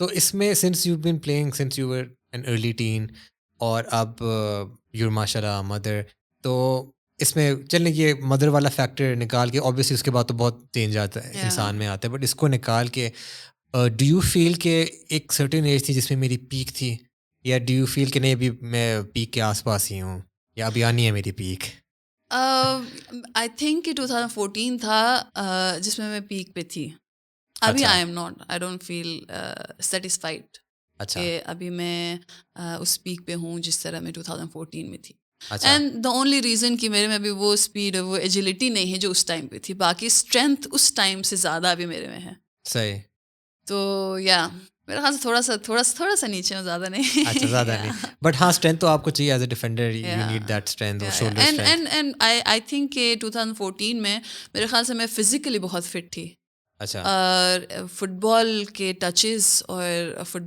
تو اس میں since you been playing since you were an early ten اور اب یور ماشاء اللہ مدر, تو اس میں چلیں یہ مدر والا فیکٹر نکال کے, اوبیسلی اس کے بعد تو بہت چینج آتا ہے انسان میں آتا ہے, بٹ اس کو نکال کے ڈو یو فیل کہ ایک سرٹن ایج تھی جس میں میری پیک تھی, یا ڈو یو فیل کہ نہیں ابھی میں پیک کے آس پاس ہی ہوں, یا ابھی آنی ہے میری پیک؟ آئی تھنک کہ 2014 تھا جس میں پیک پہ تھی. ابھی I am not, I don't feel satisfied کہ ابھی میں اس پیک پہ ہوں جس طرح میں 2014 میں تھی. اینڈ دا اونلی ریزن کہ میرے میں ابھی وہ اسپیڈ اور وہ ایجیلٹی نہیں ہے جو اس ٹائم پہ تھی, باقی اسٹرینتھ اس ٹائم سے زیادہ ابھی میرے میں ہے. صحیح. تو میرے خیال سے تھوڑا سا نیچے ہوں, زیادہ نہیں. اچھا, زیادہ نہیں, بٹ ہاں اسٹرینتھ تو آپ کو چاہیے as a defender, you need that strength اور shoulder strength. And I think کہ 2014 میں میرے خیال سے میں فزیکلی بہت فٹ تھی. اچھا, اور فٹ بال کے ٹچز اور فٹ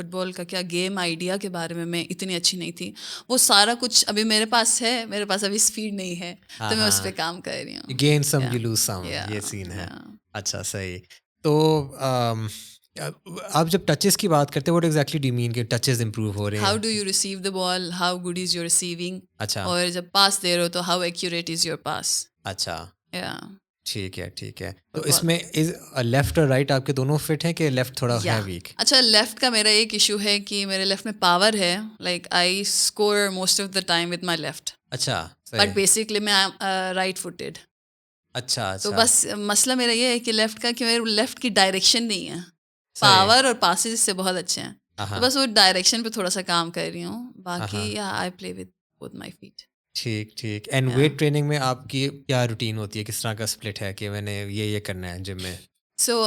بال کا کیا گیم آئیڈیا کے بارے میں اتنی اچھی نہیں تھی. وہ سارا کچھ ابھی میرے پاس ہے, میرے پاس ابھی اسپیڈ نہیں ہے, تو میں اس پہ کام کر رہی ہوں. گین سم یو لوز سم, یہ سین ہے. اچھا, صحیح. تو آپ جب ٹچز کی بات کرتے ہیں what exactly do you mean کہ ٹچز امپروو ہو رہے ہیں؟ How do you receive the ball, how good is your receiving. اچھا, اور جب پاس دے رہے ہو تو ہاؤ ایکوریٹ از یور پاس. اچھا, ٹھیک ہے, ٹھیک ہے. تو بالکل. اس میں لیفٹ اور رائٹ آپ کے دونوں فٹ ہیں کہ لیفٹ تھوڑا ہے ویک؟ اچھا, لیفٹ کا میرا ایک ایشو ہے کہ میرے لیفٹ میں پاور ہے, like I score most of the time with my left. اچھا, بٹ بیسکلی میں رائٹ فوٹیڈ. اچھا, تو بس مسئلہ میرا یہ ہے کہ لیفٹ کا کہ میرے لیفٹ کی ڈائریکشن نہیں ہے. پاور اور پاسز اس سے بہت اچھے ہیں, تو بس وہ ڈائریکشن پہ تھوڑا سا کام کر رہی ہوں, باقی I play with both my feet. ٹھیک, ٹھیک. اینڈ ویٹ ٹریننگ میں آپ کی کیا روٹین ہوتی ہے, کس طرح کا اسپلٹ ہے کہ میں نے یہ کرنا ہے جم میں؟ سو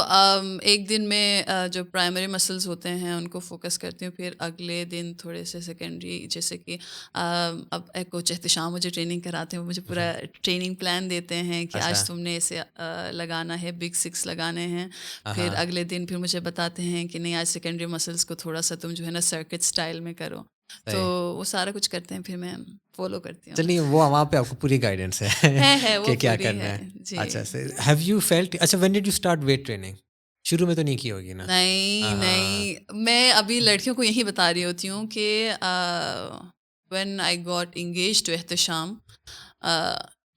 ایک دن میں جو پرائمری مسلز ہوتے ہیں ان کو فوکس کرتی ہوں, پھر اگلے دن تھوڑے سے سیکنڈری, جیسے کہ اب ایک کوچ احتشام مجھے ٹریننگ کراتے ہیں, وہ مجھے پورا ٹریننگ پلان دیتے ہیں کہ آج تم نے اسے لگانا ہے, بگ 6 لگانے ہیں. پھر اگلے دن پھر مجھے بتاتے ہیں کہ نہیں, آج سیکنڈری مسلس کو تھوڑا سا تم جو ہے نا سرکٹ اسٹائل میں کرو. تو وہ سارا کچھ کرتے ہیں, پھر میں فالو کرتی ہوں. چلیے, وہ وہاں پہ آپ کو پوری گائیڈنس ہے کہ کیا کرنا ہے. اچھا, ہیو یو فیلٹ, اچھا when did you start weight training? شروع میں تو نہیں کی ہوگی نا؟ نہیں, میں ابھی لڑکیوں کو یہی بتا رہی ہوتی ہوں کہ when I got engaged to Ehtisham,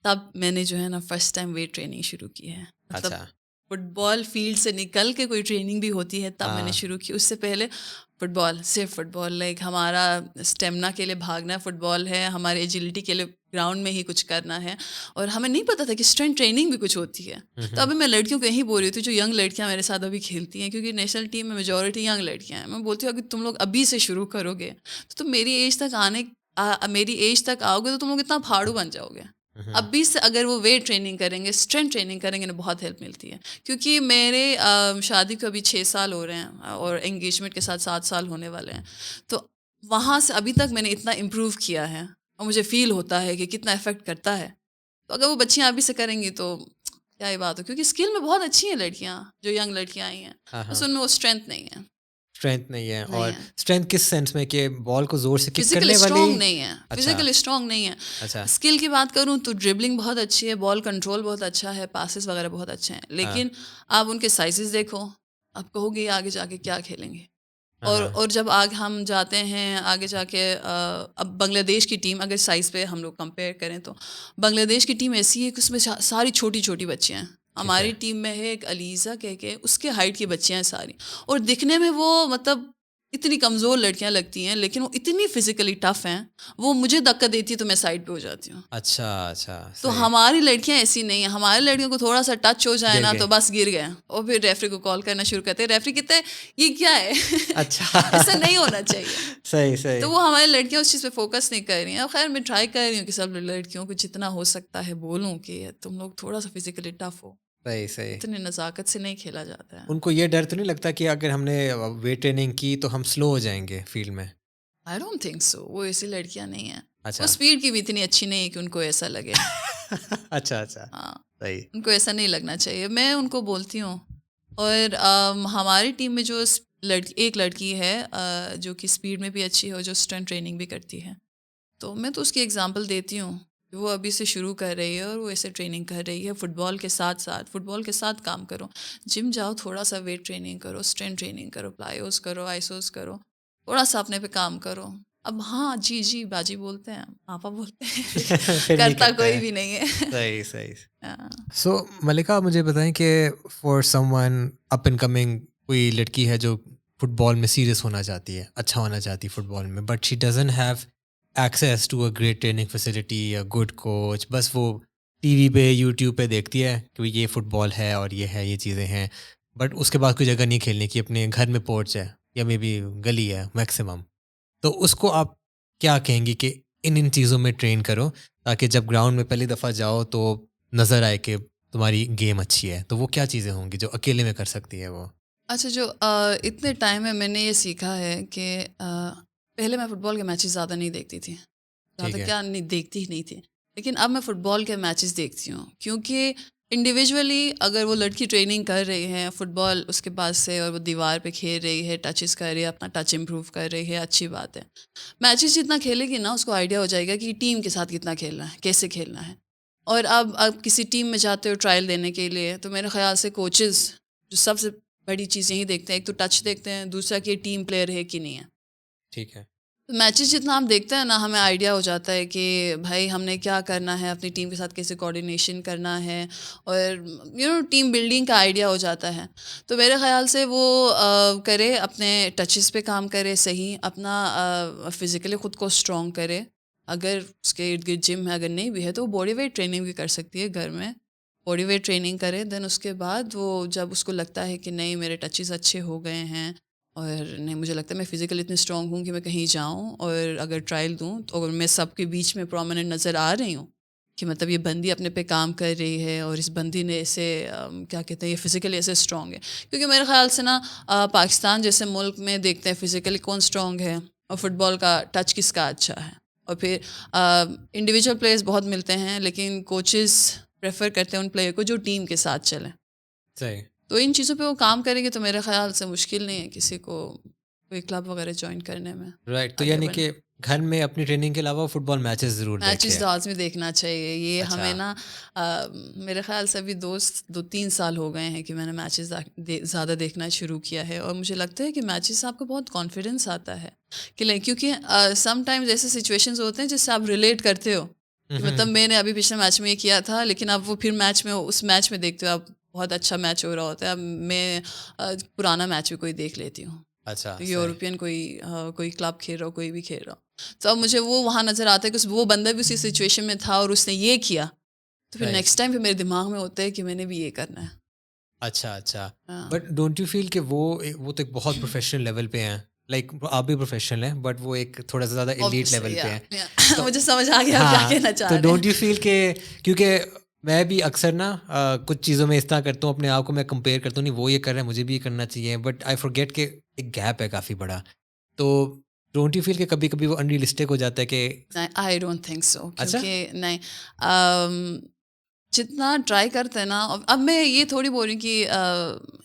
تب میں نے جو ہے نا فرسٹ ٹائم ویٹ ٹریننگ شروع کی ہے. مطلب اچھا فٹ بال فیلڈ سے نکل کے کوئی ٹریننگ بھی ہوتی ہے تب میں نے شروع کی. اس سے پہلے فٹ بال, صرف فٹ بال, لائک ہمارا اسٹیمنا کے لیے بھاگنا ہے, فٹ بال ہے, ہمارے ایجلٹی کے لیے گراؤنڈ میں ہی کچھ کرنا ہے, اور ہمیں نہیں پتا تھا کہ اسٹرینتھ ٹریننگ بھی کچھ ہوتی ہے. تو ابھی میں لڑکیوں کو یہی بول رہی تھی جو ینگ لڑکیاں میرے ساتھ ابھی کھیلتی ہیں, کیونکہ نیشنل ٹیم میں میجورٹی ینگ لڑکیاں ہیں, میں بولتی ہوں اگر تم لوگ ابھی سے شروع کرو گے تو تم میری ایج تک آؤ گے تو تم لوگ اتنا پھاڑو بن جاؤ گے. ابھی سے اگر وہ ویٹ ٹریننگ کریں گے, اسٹرینتھ ٹریننگ کریں گے, نا بہت ہیلپ ملتی ہے. کیونکہ میرے شادی کو ابھی 6 سال ہو رہے ہیں اور انگیجمنٹ کے ساتھ 7 سال ہونے والے ہیں. تو وہاں سے ابھی تک میں نے اتنا امپروو کیا ہے اور مجھے فیل ہوتا ہے کہ کتنا افیکٹ کرتا ہے. تو اگر وہ بچیاں ابھی سے کریں گی تو کیا ہی بات ہو, کیونکہ اسکل میں بہت اچھی ہیں لڑکیاں, جو ینگ لڑکیاں آئی ہیں, بس ان میں وہ اسٹرینتھ نہیں ہے. اسٹرینتھ نہیں ہے. اور اسٹرینتھ کس سینس میں کہ بال کو زور سے کک فزیکل کرنے والی؟ اسٹرانگ نہیں ہے, فزیکل اسٹرانگ نہیں ہے. اچھا اسکل کی بات کروں تو ڈربلنگ بہت اچھی ہے, بال کنٹرول بہت اچھا ہے, پاسز وغیرہ بہت اچھے ہیں, لیکن آپ ان کے سائزز دیکھو, آپ کہو گے آگے جا کے کیا کھیلیں گے. اور جب آگے ہم جاتے ہیں آگے جا کے, اب بنگلہ دیش کی ٹیم اگر سائز پہ ہم لوگ کمپیئر کریں تو بنگلہ دیش کی ٹیم ایسی ہے کہ اس میں ساری چھوٹی چھوٹی بچیاں ہیں. ہماری ٹیم میں ہے ایک علیزہ کہہ کے, اس کے ہائٹ کی بچیاں ہیں ساری, اور دکھنے میں وہ مطلب اتنی کمزور لڑکیاں لگتی ہیں, لیکن وہ اتنی فزیکلی ٹف ہیں, وہ مجھے دھکا دیتی ہے تو میں سائڈ پہ ہو جاتی ہوں. اچھا تو ہماری لڑکیاں ایسی نہیں ہیں. ہماری لڑکیوں کو تھوڑا سا ٹچ ہو جائے نا تو بس گر گئے, اور پھر ریفری کو کال کرنا شروع کرتے ہیں, ریفری کہتے ہیں یہ کیا ہے, اچھا ایسا نہیں ہونا چاہیے. صحیح. تو وہ ہماری لڑکیاں اس چیز پہ فوکس نہیں کر رہی ہیں. خیر میں ٹرائی کر رہی ہوں کہ سب لڑکیوں کو جتنا ہو سکتا ہے بولوں کہ تم لوگ تھوڑا سا فزیکلی ٹف ہو. صحیح. اتنی نزاکت سے نہیں کھیلا جاتا ہے. ان کو یہ ڈر تو نہیں لگتا کہ اگر ہم نے ویٹ ٹریننگ کی تو ہم سلو ہو جائیں گے فیلڈ میں؟ آئی ڈونٹ تھنک سو, وہ ایسی لڑکیاں نہیں ہیں. اچھا وہ اسپیڈ کی بھی اتنی اچھی نہیں ہے کہ ان کو ایسا لگے. اچھا ہاں صحیح. ان کو ایسا نہیں لگنا چاہیے. میں ان کو بولتی ہوں. اور ہماری ٹیم میں جو ایک لڑکی ہے جو کہ اسپیڈ میں بھی اچھی ہے اور جو اسٹرینتھ ٹریننگ بھی کرتی ہے, تو میں تو اس کی ایگزامپل دیتی ہوں کہ وہ ابھی سے شروع کر رہی ہے اور وہ ایسے ٹریننگ کر رہی ہے. فٹ بال کے ساتھ کام کرو, جم جاؤ, تھوڑا سا ویٹ ٹریننگ کرو, اسٹرینتھ ٹریننگ کرو, پلائیوز کرو, آئسوز کرو, تھوڑا سا اپنے پہ کام کرو. اب ہاں جی باجی بولتے ہیں, پاپا بولتے ہیں, کرتا کوئی بھی نہیں ہے. صحیح. سو ملکہ مجھے بتائیں کہ for some one up and coming, کوئی لڑکی ہے جو فٹ بال میں سیریس ہونا چاہتی ہے, اچھا ہونا چاہتی ہے فٹ بال میں, but she doesn't have access to a great training facility, a good coach, بس وہ ٹی وی پہ یوٹیوب پہ دیکھتی ہے کہ یہ فٹ بال ہے اور یہ ہے, یہ چیزیں ہیں, بٹ اس کے بعد کوئی جگہ نہیں کھیلنے کی, اپنے گھر میں پورچ ہے یا مے بی گلی ہے میکسیمم. تو اس کو آپ کیا کہیں گی کہ ان چیزوں میں ٹرین کرو تاکہ جب گراؤنڈ میں پہلی دفعہ جاؤ تو نظر آئے کہ تمہاری گیم اچھی ہے؟ تو وہ کیا چیزیں ہوں گی جو اکیلے میں کر سکتی ہے وہ؟ اچھا, جو اتنے ٹائم میں میں نے یہ سیکھا ہے کہ پہلے میں فٹ بال کے میچز زیادہ نہیں دیکھتی تھی, زیادہ کیا نہیں دیکھتی ہی نہیں تھی, لیکن اب میں فٹ بال کے میچز دیکھتی ہوں. کیونکہ انڈیویجولی اگر وہ لڑکی ٹریننگ کر رہی ہے فٹ بال اس کے پاس سے, اور وہ دیوار پہ کھیل رہی ہے, ٹچز کر رہی ہے, اپنا ٹچ امپروو کر رہی ہے, اچھی بات ہے. میچز جتنا کھیلے گی نا اس کو آئیڈیا ہو جائے گا کہ ٹیم کے ساتھ کتنا کھیلنا ہے, کیسے کھیلنا ہے. اور اب کسی ٹیم میں جاتے ہو ٹرائل دینے کے لیے, تو میرے خیال سے کوچز جو سب سے بڑی چیز یہی دیکھتے ہیں, ایک تو ٹچ دیکھتے ہیں, دوسرا کہ ٹیم پلیئر ہے کہ نہیں ہے. ٹھیک ہے. میچز جتنا ہم دیکھتے ہیں نا, ہمیں آئیڈیا ہو جاتا ہے کہ بھائی ہم نے کیا کرنا ہے, اپنی ٹیم کے ساتھ کیسے کوآرڈینیشن کرنا ہے, اور ٹیم بلڈنگ کا آئیڈیا ہو جاتا ہے. تو میرے خیال سے وہ کرے, اپنے ٹچز پہ کام کرے, صحیح اپنا فزیکلی خود کو اسٹرانگ کرے. اگر اس کے ارد گرد جم ہے, اگر نہیں بھی ہے تو وہ باڈی ویٹ ٹریننگ بھی کر سکتی ہے گھر میں, باڈی ویٹ ٹریننگ کرے. دین اس کے بعد وہ جب اس کو لگتا ہے کہ نہیں میرے ٹچز اچھے ہو گئے ہیں, اور نہیں مجھے لگتا ہے میں فزیکلی اتنی اسٹرانگ ہوں کہ میں کہیں جاؤں اور اگر ٹرائل دوں تو اگر میں سب کے بیچ میں پرومیننٹ نظر آ رہی ہوں کہ مطلب یہ بندی اپنے پہ کام کر رہی ہے, اور اس بندی نے ایسے کیا کہتے ہیں یہ فزیکلی ایسے اسٹرانگ ہے. کیونکہ میرے خیال سے نا پاکستان جیسے ملک میں دیکھتے ہیں فزیکلی کون اسٹرانگ ہے, اور فٹ بال کا ٹچ کس کا اچھا ہے. اور پھر انڈیویجول پلیئرز بہت ملتے ہیں, لیکن کوچز پریفر کرتے ہیں ان پلیئر کو جو ٹیم کے ساتھ چلیں. صحیح. تو ان چیزوں پہ وہ کام کریں گے تو میرے خیال سے مشکل نہیں ہے کسی کو کوئی کلب وغیرہ جوائن کرنے میں. رائٹ. تو یعنی کہ گھر میں اپنی ٹریننگ کے علاوہ فٹ بال میچز ضرور دیکھتے میچز ہیں. لازمی دیکھنا چاہیے. یہ اچھا. ہمیں نا میرے خیال سے ابھی 2-3 سال ہو گئے ہیں کہ میں نے میچز زیادہ دیکھنا شروع کیا ہے, اور مجھے لگتا ہے کہ میچز سے آپ کو بہت کانفیڈنس آتا ہے کہ کیونکہ سم ٹائمز ایسے سچویشنز ہوتے ہیں جس سے آپ ریلیٹ کرتے ہو کہ مطلب میں نے ابھی پچھلے میچ میں یہ کیا تھا, لیکن اب وہ پھر میچ میں اس میچ میں دیکھتے ہو آپ بہت اچھا میچ ہو رہا ہوتا ہے. اب میں پرانا میچ بھی کوئی دیکھ لیتی ہوں, اچھا. یورپین کوئی کلب کھیل رہا ہو, کوئی بھی کھیل رہا ہو, تو اب مجھے وہ وہاں نظر آتا ہے کہ وہ بندہ بھی اسی سچویشن میں تھا اور اس نے یہ کیا, تو پھر نیکسٹ ٹائم پھر میرے دماغ میں ہوتا ہے کہ میں نے بھی یہ کرنا ہے. اچھا اچھا. بٹ ڈونٹ یو فیل کہ وہ تو ایک بہت پروفیشنل لیول پہ ہیں, لائک آپ بھی پروفیشنل ہیں بٹ وہ ایک تھوڑا سا زیادہ ایلیٹ لیول پہ ہیں. مجھے سمجھ آ گیا کیا کہنا چاہ رہے ہیں. تو ڈونٹ یو فیل کہ کیونکہ میں بھی اکثر نا کچھ چیزوں میں اس طرح کرتا ہوں, اپنے آپ کو میں کمپیئر کرتا ہوں, نہیں وہ یہ کر رہا ہے مجھے بھی یہ کرنا چاہیے, بٹ آئی فارگیٹ کہ ایک گیپ ہے کافی بڑا. تو ڈونٹ یو فیل کہ کبھی کبھی وہ انریلسٹک ہو جاتا ہے کہ آئی ڈونٹ تھنک سو, اچھا کیونکہ نہیں جتنا ٹرائی کرتے ہیں نا, اب میں یہ تھوڑی بول رہی ہوں کہ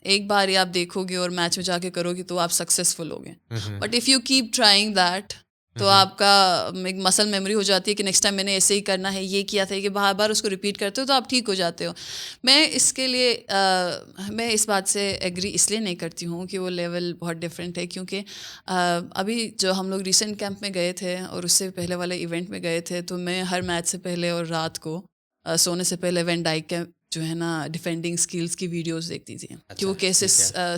ایک بار ہی آپ دیکھو گے اور میچ میں جا کے کرو گے تو آپ سکسیزفل ہوگے, but if you keep trying that تو آپ کا ایک مسل میموری ہو جاتی ہے کہ نیکسٹ ٹائم میں نے ایسے ہی کرنا ہے, یہ کیا تھا, کہ بار بار اس کو ریپیٹ کرتے ہو تو آپ ٹھیک ہو جاتے ہو. میں اس کے لیے میں اس بات سے ایگری اس لیے نہیں کرتی ہوں کہ وہ لیول بہت ڈفرینٹ ہے, کیونکہ ابھی جو ہم لوگ ریسنٹ کیمپ میں گئے تھے اور اس سے پہلے والے ایونٹ میں گئے تھے, تو میں ہر میچ سے پہلے اور رات کو سونے سے پہلے وین ڈائک کے جو ہے نا ڈیفینڈنگ اسکلس کی ویڈیوز دیکھتی تھی کہ وہ کیسے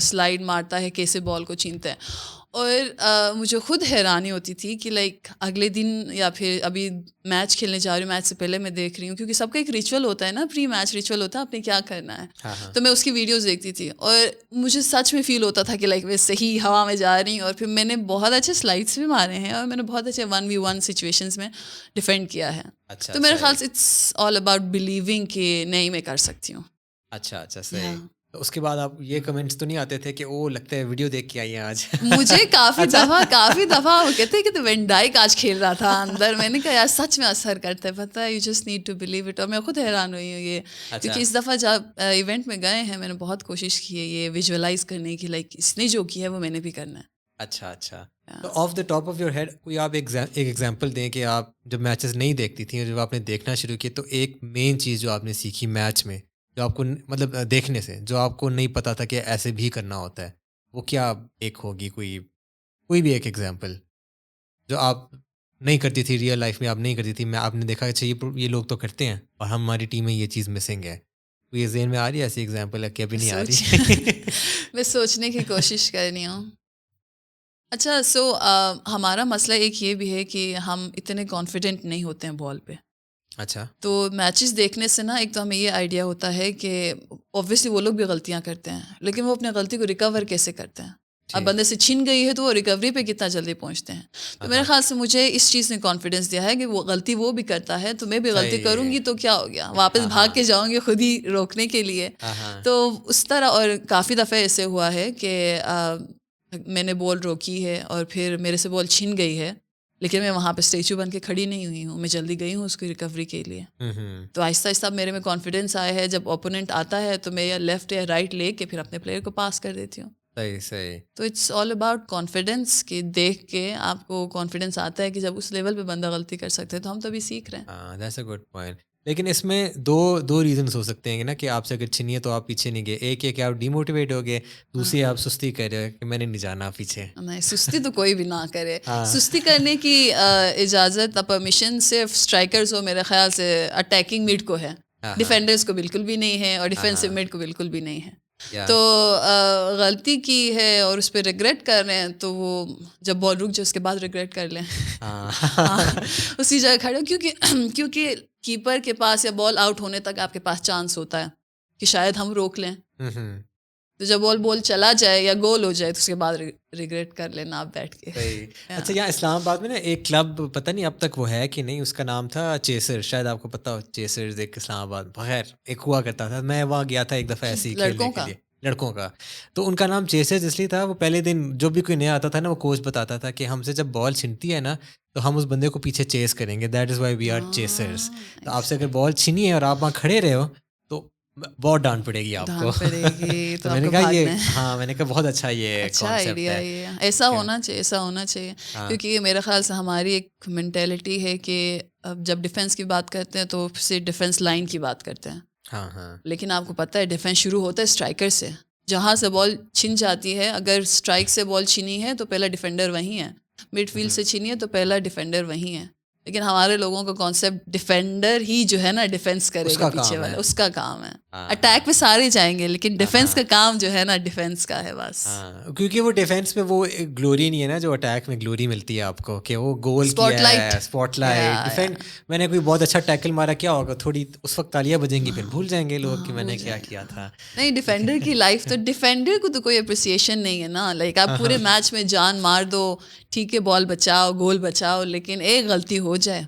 سلائڈ مارتا ہے, کیسے بال کو چھینتا ہے. اور مجھے خود حیرانی ہوتی تھی کہ لائک اگلے دن یا پھر ابھی میچ کھیلنے جا رہی ہوں, میچ سے پہلے میں دیکھ رہی ہوں, کیونکہ سب کا ایک ریچول ہوتا ہے نا, پری میچ ریچول ہوتا ہے آپ نے کیا کرنا ہے, تو میں اس کی ویڈیوز دیکھتی تھی اور مجھے سچ میں فیل ہوتا تھا کہ لائک میں صحیح ہوا میں جا رہی ہوں, اور پھر میں نے بہت اچھے سلائڈس بھی مارے ہیں اور میں نے بہت اچھے 1v1 سچویشنز میں ڈیفینڈ کیا ہے. تو میرے خیال سے اٹس آل اباؤٹ بلیونگ کہ نہیں میں کر سکتی ہوں. اچھا اچھا صحیح. تو اس کے بعد آپ یہ کمنٹس تو نہیں آتے تھے کہ وہ لگتا ہے ویڈیو دیکھ کے آئی ہیں آج؟ مجھے کافی دفعہ وہ کہتے ہیں کہ تو وین ڈائک آج کھیل رہا تھا اندر. میں نے کہا یار سچ میں اثر کرتا ہے, پتہ ہے, you just need to believe it. اور میں خود حیران ہوئی ہوں یہ, کیونکہ اس دفعہ جب ایونٹ میں گئے ہیں میں نے بہت کوشش کی ہے یہ ویژولائز کرنے کی, لائک اس نے جو کیا ہے وہ میں نے بھی کرنا ہے. اچھا اچھا. تو off the top of your head کوئی آپ ایک ایگزامپل دیں کہ آپ جب میچز نہیں دیکھتی تھیں اور جب آپ نے دیکھنا شروع کیا تو ایک مین چیز جو آپ نے سیکھی میچ میں, جو آپ کو مطلب دیکھنے سے جو آپ کو نہیں پتا تھا کہ ایسے بھی کرنا ہوتا ہے, وہ کیا ایک ہوگی؟ کوئی بھی ایک ایگزامپل جو آپ نہیں کرتی تھی ریئل لائف میں, آپ نہیں کرتی تھی, میں آپ نے دیکھا اچھا یہ لوگ تو کرتے ہیں اور ہماری ٹیم میں یہ چیز مسنگ ہے. تو یہ ذہن میں آ رہی ہے ایسی ایگزامپل ہے کہ ابھی نہیں آ رہی؟ میں سوچنے کی کوشش کر رہی ہوں. اچھا ہمارا مسئلہ ایک یہ بھی ہے کہ ہم اتنے کانفیڈنٹ نہیں ہوتے ہیں بال پہ. اچھا. تو میچز دیکھنے سے نا ایک تو ہمیں یہ آئیڈیا ہوتا ہے کہ اوبویسلی وہ لوگ بھی غلطیاں کرتے ہیں, لیکن وہ اپنے غلطی کو ریکور کیسے کرتے ہیں. اب بندے سے چھن گئی ہے تو وہ ریکوری پہ کتنا جلدی پہنچتے ہیں. تو میرے خیال سے مجھے اس چیز نے کانفیڈنس دیا ہے کہ وہ غلطی وہ بھی کرتا ہے تو میں بھی غلطی کروں گی تو کیا ہو گیا, واپس بھاگ کے جاؤں گی خود ہی روکنے کے لیے. تو اس طرح, اور کافی دفعہ ایسے ہوا ہے کہ میں نے بال روکی ہے اور پھر میرے سے بال چھن گئی ہے, لیکن میں وہاں پہ اسٹیچو بن کے کھڑی نہیں ہوئی ہوں, میں جلدی گئی ہوں اس کی ریکوری کے لیے. تو آہستہ آہستہ میرے میں کانفیڈنس آیا ہے, جب اوپوننٹ آتا ہے تو میں یا لیفٹ یا رائٹ لے کے پھر اپنے پلیئر کو پاس کر دیتی ہوں. صحیح. تو اٹس آل اباؤٹ کانفیڈنس, کہ دیکھ کے آپ کو کانفیڈنس آتا ہے کہ جب اس لیول پہ بندہ غلطی کر سکتے ہیں تو ہم تو ابھی سیکھ رہے ہیں. That's a good point. لیکن اس میں دو ریزنس ہو سکتے ہیں نا کہ آپ سے اگر چھنیے تو آپ پیچھے نہیں گئے. ایک ہے کہ آپ ڈیموٹیویٹ ہو گئے, دوسری آپ سستی کر رہے ہو کہ میں نے نہیں جانا پیچھے. نہیں, سستی تو کوئی بھی نہ کرے. سستی کرنے کی اجازت پرمیشن صرف اسٹرائکرز ہو میرے خیال سے, اٹیکنگ مڈ کو ہے, ڈیفینڈرز کو بالکل بھی نہیں ہے, اور ڈیفینسو مڈ کو بالکل بھی نہیں ہے. تو غلطی کی ہے اور اس پہ ریگریٹ کر رہے ہیں تو وہ جب بال رک جائے اس کے بعد ریگریٹ کر لیں. اسی جگہ کھڑے ہو, کیونکہ کیپر کے پاس یا بال آؤٹ ہونے تک آپ کے پاس چانس ہوتا ہے کہ شاید ہم روک لیں. تو جب بال چلا جائے یا گول ہو جائے تو اس کے بعد ریگریٹ کر لینا آپ بیٹھ کے. اچھا, یہاں اسلام آباد میں نا ایک کلب, پتہ نہیں اب تک وہ ہے کہ نہیں, اس کا نام تھا چیسر, شاید آپ کو پتہ ہو. چیسرز ایک اسلام آباد بغیر ایک ہوا کرتا تھا, میں وہاں گیا تھا ایک دفعہ ایسے ہی کھیلنے کے لیے, لڑکوں کا. تو ان کا نام چیسرز اس لیے تھا, وہ پہلے دن جو بھی کوئی نیا آتا تھا نا وہ کوچ بتاتا تھا کہ ہم سے جب بال چھنتی ہے نا تو ہم اس بندے کو پیچھے چیس کریں گے, that is why we are chasers. تو آپ سے اگر بال چھنی ہے اور آپ وہاں کھڑے رہے ہو تو بہت ڈانٹ پڑے گی آپ کو. ڈھانٹ پڑے گی تو تو میں آپ نے کو کہا بھاگنا یہ ہے. ہاں میں نے کہا بہت اچھا یہ اچھا کانسیپٹ آئیڈیا ہے. یہ ایسا کہ ہونا چاہیے، ایسا ہونا چاہیے. ہاں کیونکہ یہ میرے خیال سے ہماری ایک مینٹیلٹی ہے کہ اب جب ڈیفینس کی بات کرتے ہیں تو صرف ڈیفینس لائن کی بات کرتے ہیں. ہاں ہاں لیکن آپ کو پتہ ہے ڈیفینس شروع ہوتا ہے اسٹرائکر سے. جہاں سے بال چھن جاتی ہے، اگر اسٹرائک سے بال چھنی ہے تو پہلا ڈیفینڈر وہیں ہے. مڈ فیلڈ سے چھنی ہے تو پہلا ڈیفینڈر وہیں ہے. لیکن ہمارے لوگوں کا کانسیپٹ ڈیفینڈر ہی جو ہے نا ڈیفینس کرے اس گا کا پیچھے کام ہے. والا، اس کا کام ہے. ہاں اٹیک پہ سارے جائیں گے لیکن ڈیفینس ہاں کا کام جو ہے نا ڈیفینس کا ہے بس. ہاں کیونکہ وہ ڈیفینس میں وہ گلوری نہیں ہے نا جو اٹیک میں گلوری ملتی ہے آپ کو کہ وہ گول اسپاٹ کیا ہے، لائٹ. Spot light defend. میں نے کوئی بہت اچھا ٹیکل مارا کیا ہوگا، تھوڑی اس وقت تالیاں بجیں گی، پھر بھول جائیں گے لوگ کہ میں نے کیا کیا تھا. نہیں، ڈیفینڈر کی لائف تو ڈیفینڈر کو تو کوئی اپریسیشن نہیں ہے نا. لائک آپ پورے میچ میں جان مار دو، ٹھیک ہے بال بچاؤ، گول بچاؤ، لیکن ایک غلطی ہو جائے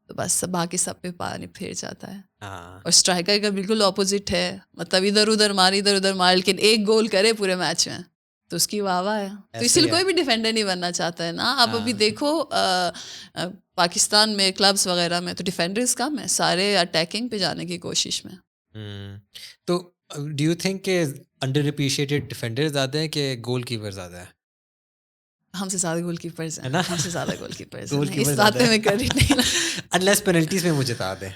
تو بس باقی سب پہ پانی پھیر جاتا ہے. ہاں اور اسٹرائکر کا بالکل اپوزٹ ہے، مطلب ادھر ادھر مار لیکن ایک گول کرے پورے میچ میں تو اس کی واہ واہ ہے. تو اسی ایسے لیے ہی ہے. کوئی بھی ڈیفینڈر نہیں بننا چاہتا ہے نا. آپ ابھی دیکھو پاکستان میں کلبس وغیرہ میں تو ڈیفینڈرز کم ہیں، سارے اٹیکنگ پہ جانے کی کوشش میں. تو ڈو یو تھنک کہ انڈر اپریشیٹڈ ڈیفینڈر زیادہ ہیں کہ گول کیپر زیادہ ہے؟ ہم سے زیادہ گول کیپرز ہیں، ہے نا؟ ہم سے زیادہ گول کیپرز گول ہیں، کیپر اس زیادہ بات پہ ہے میں کریڈٹ نہیں. انلیس پینلٹیز میں وہ جتا دیں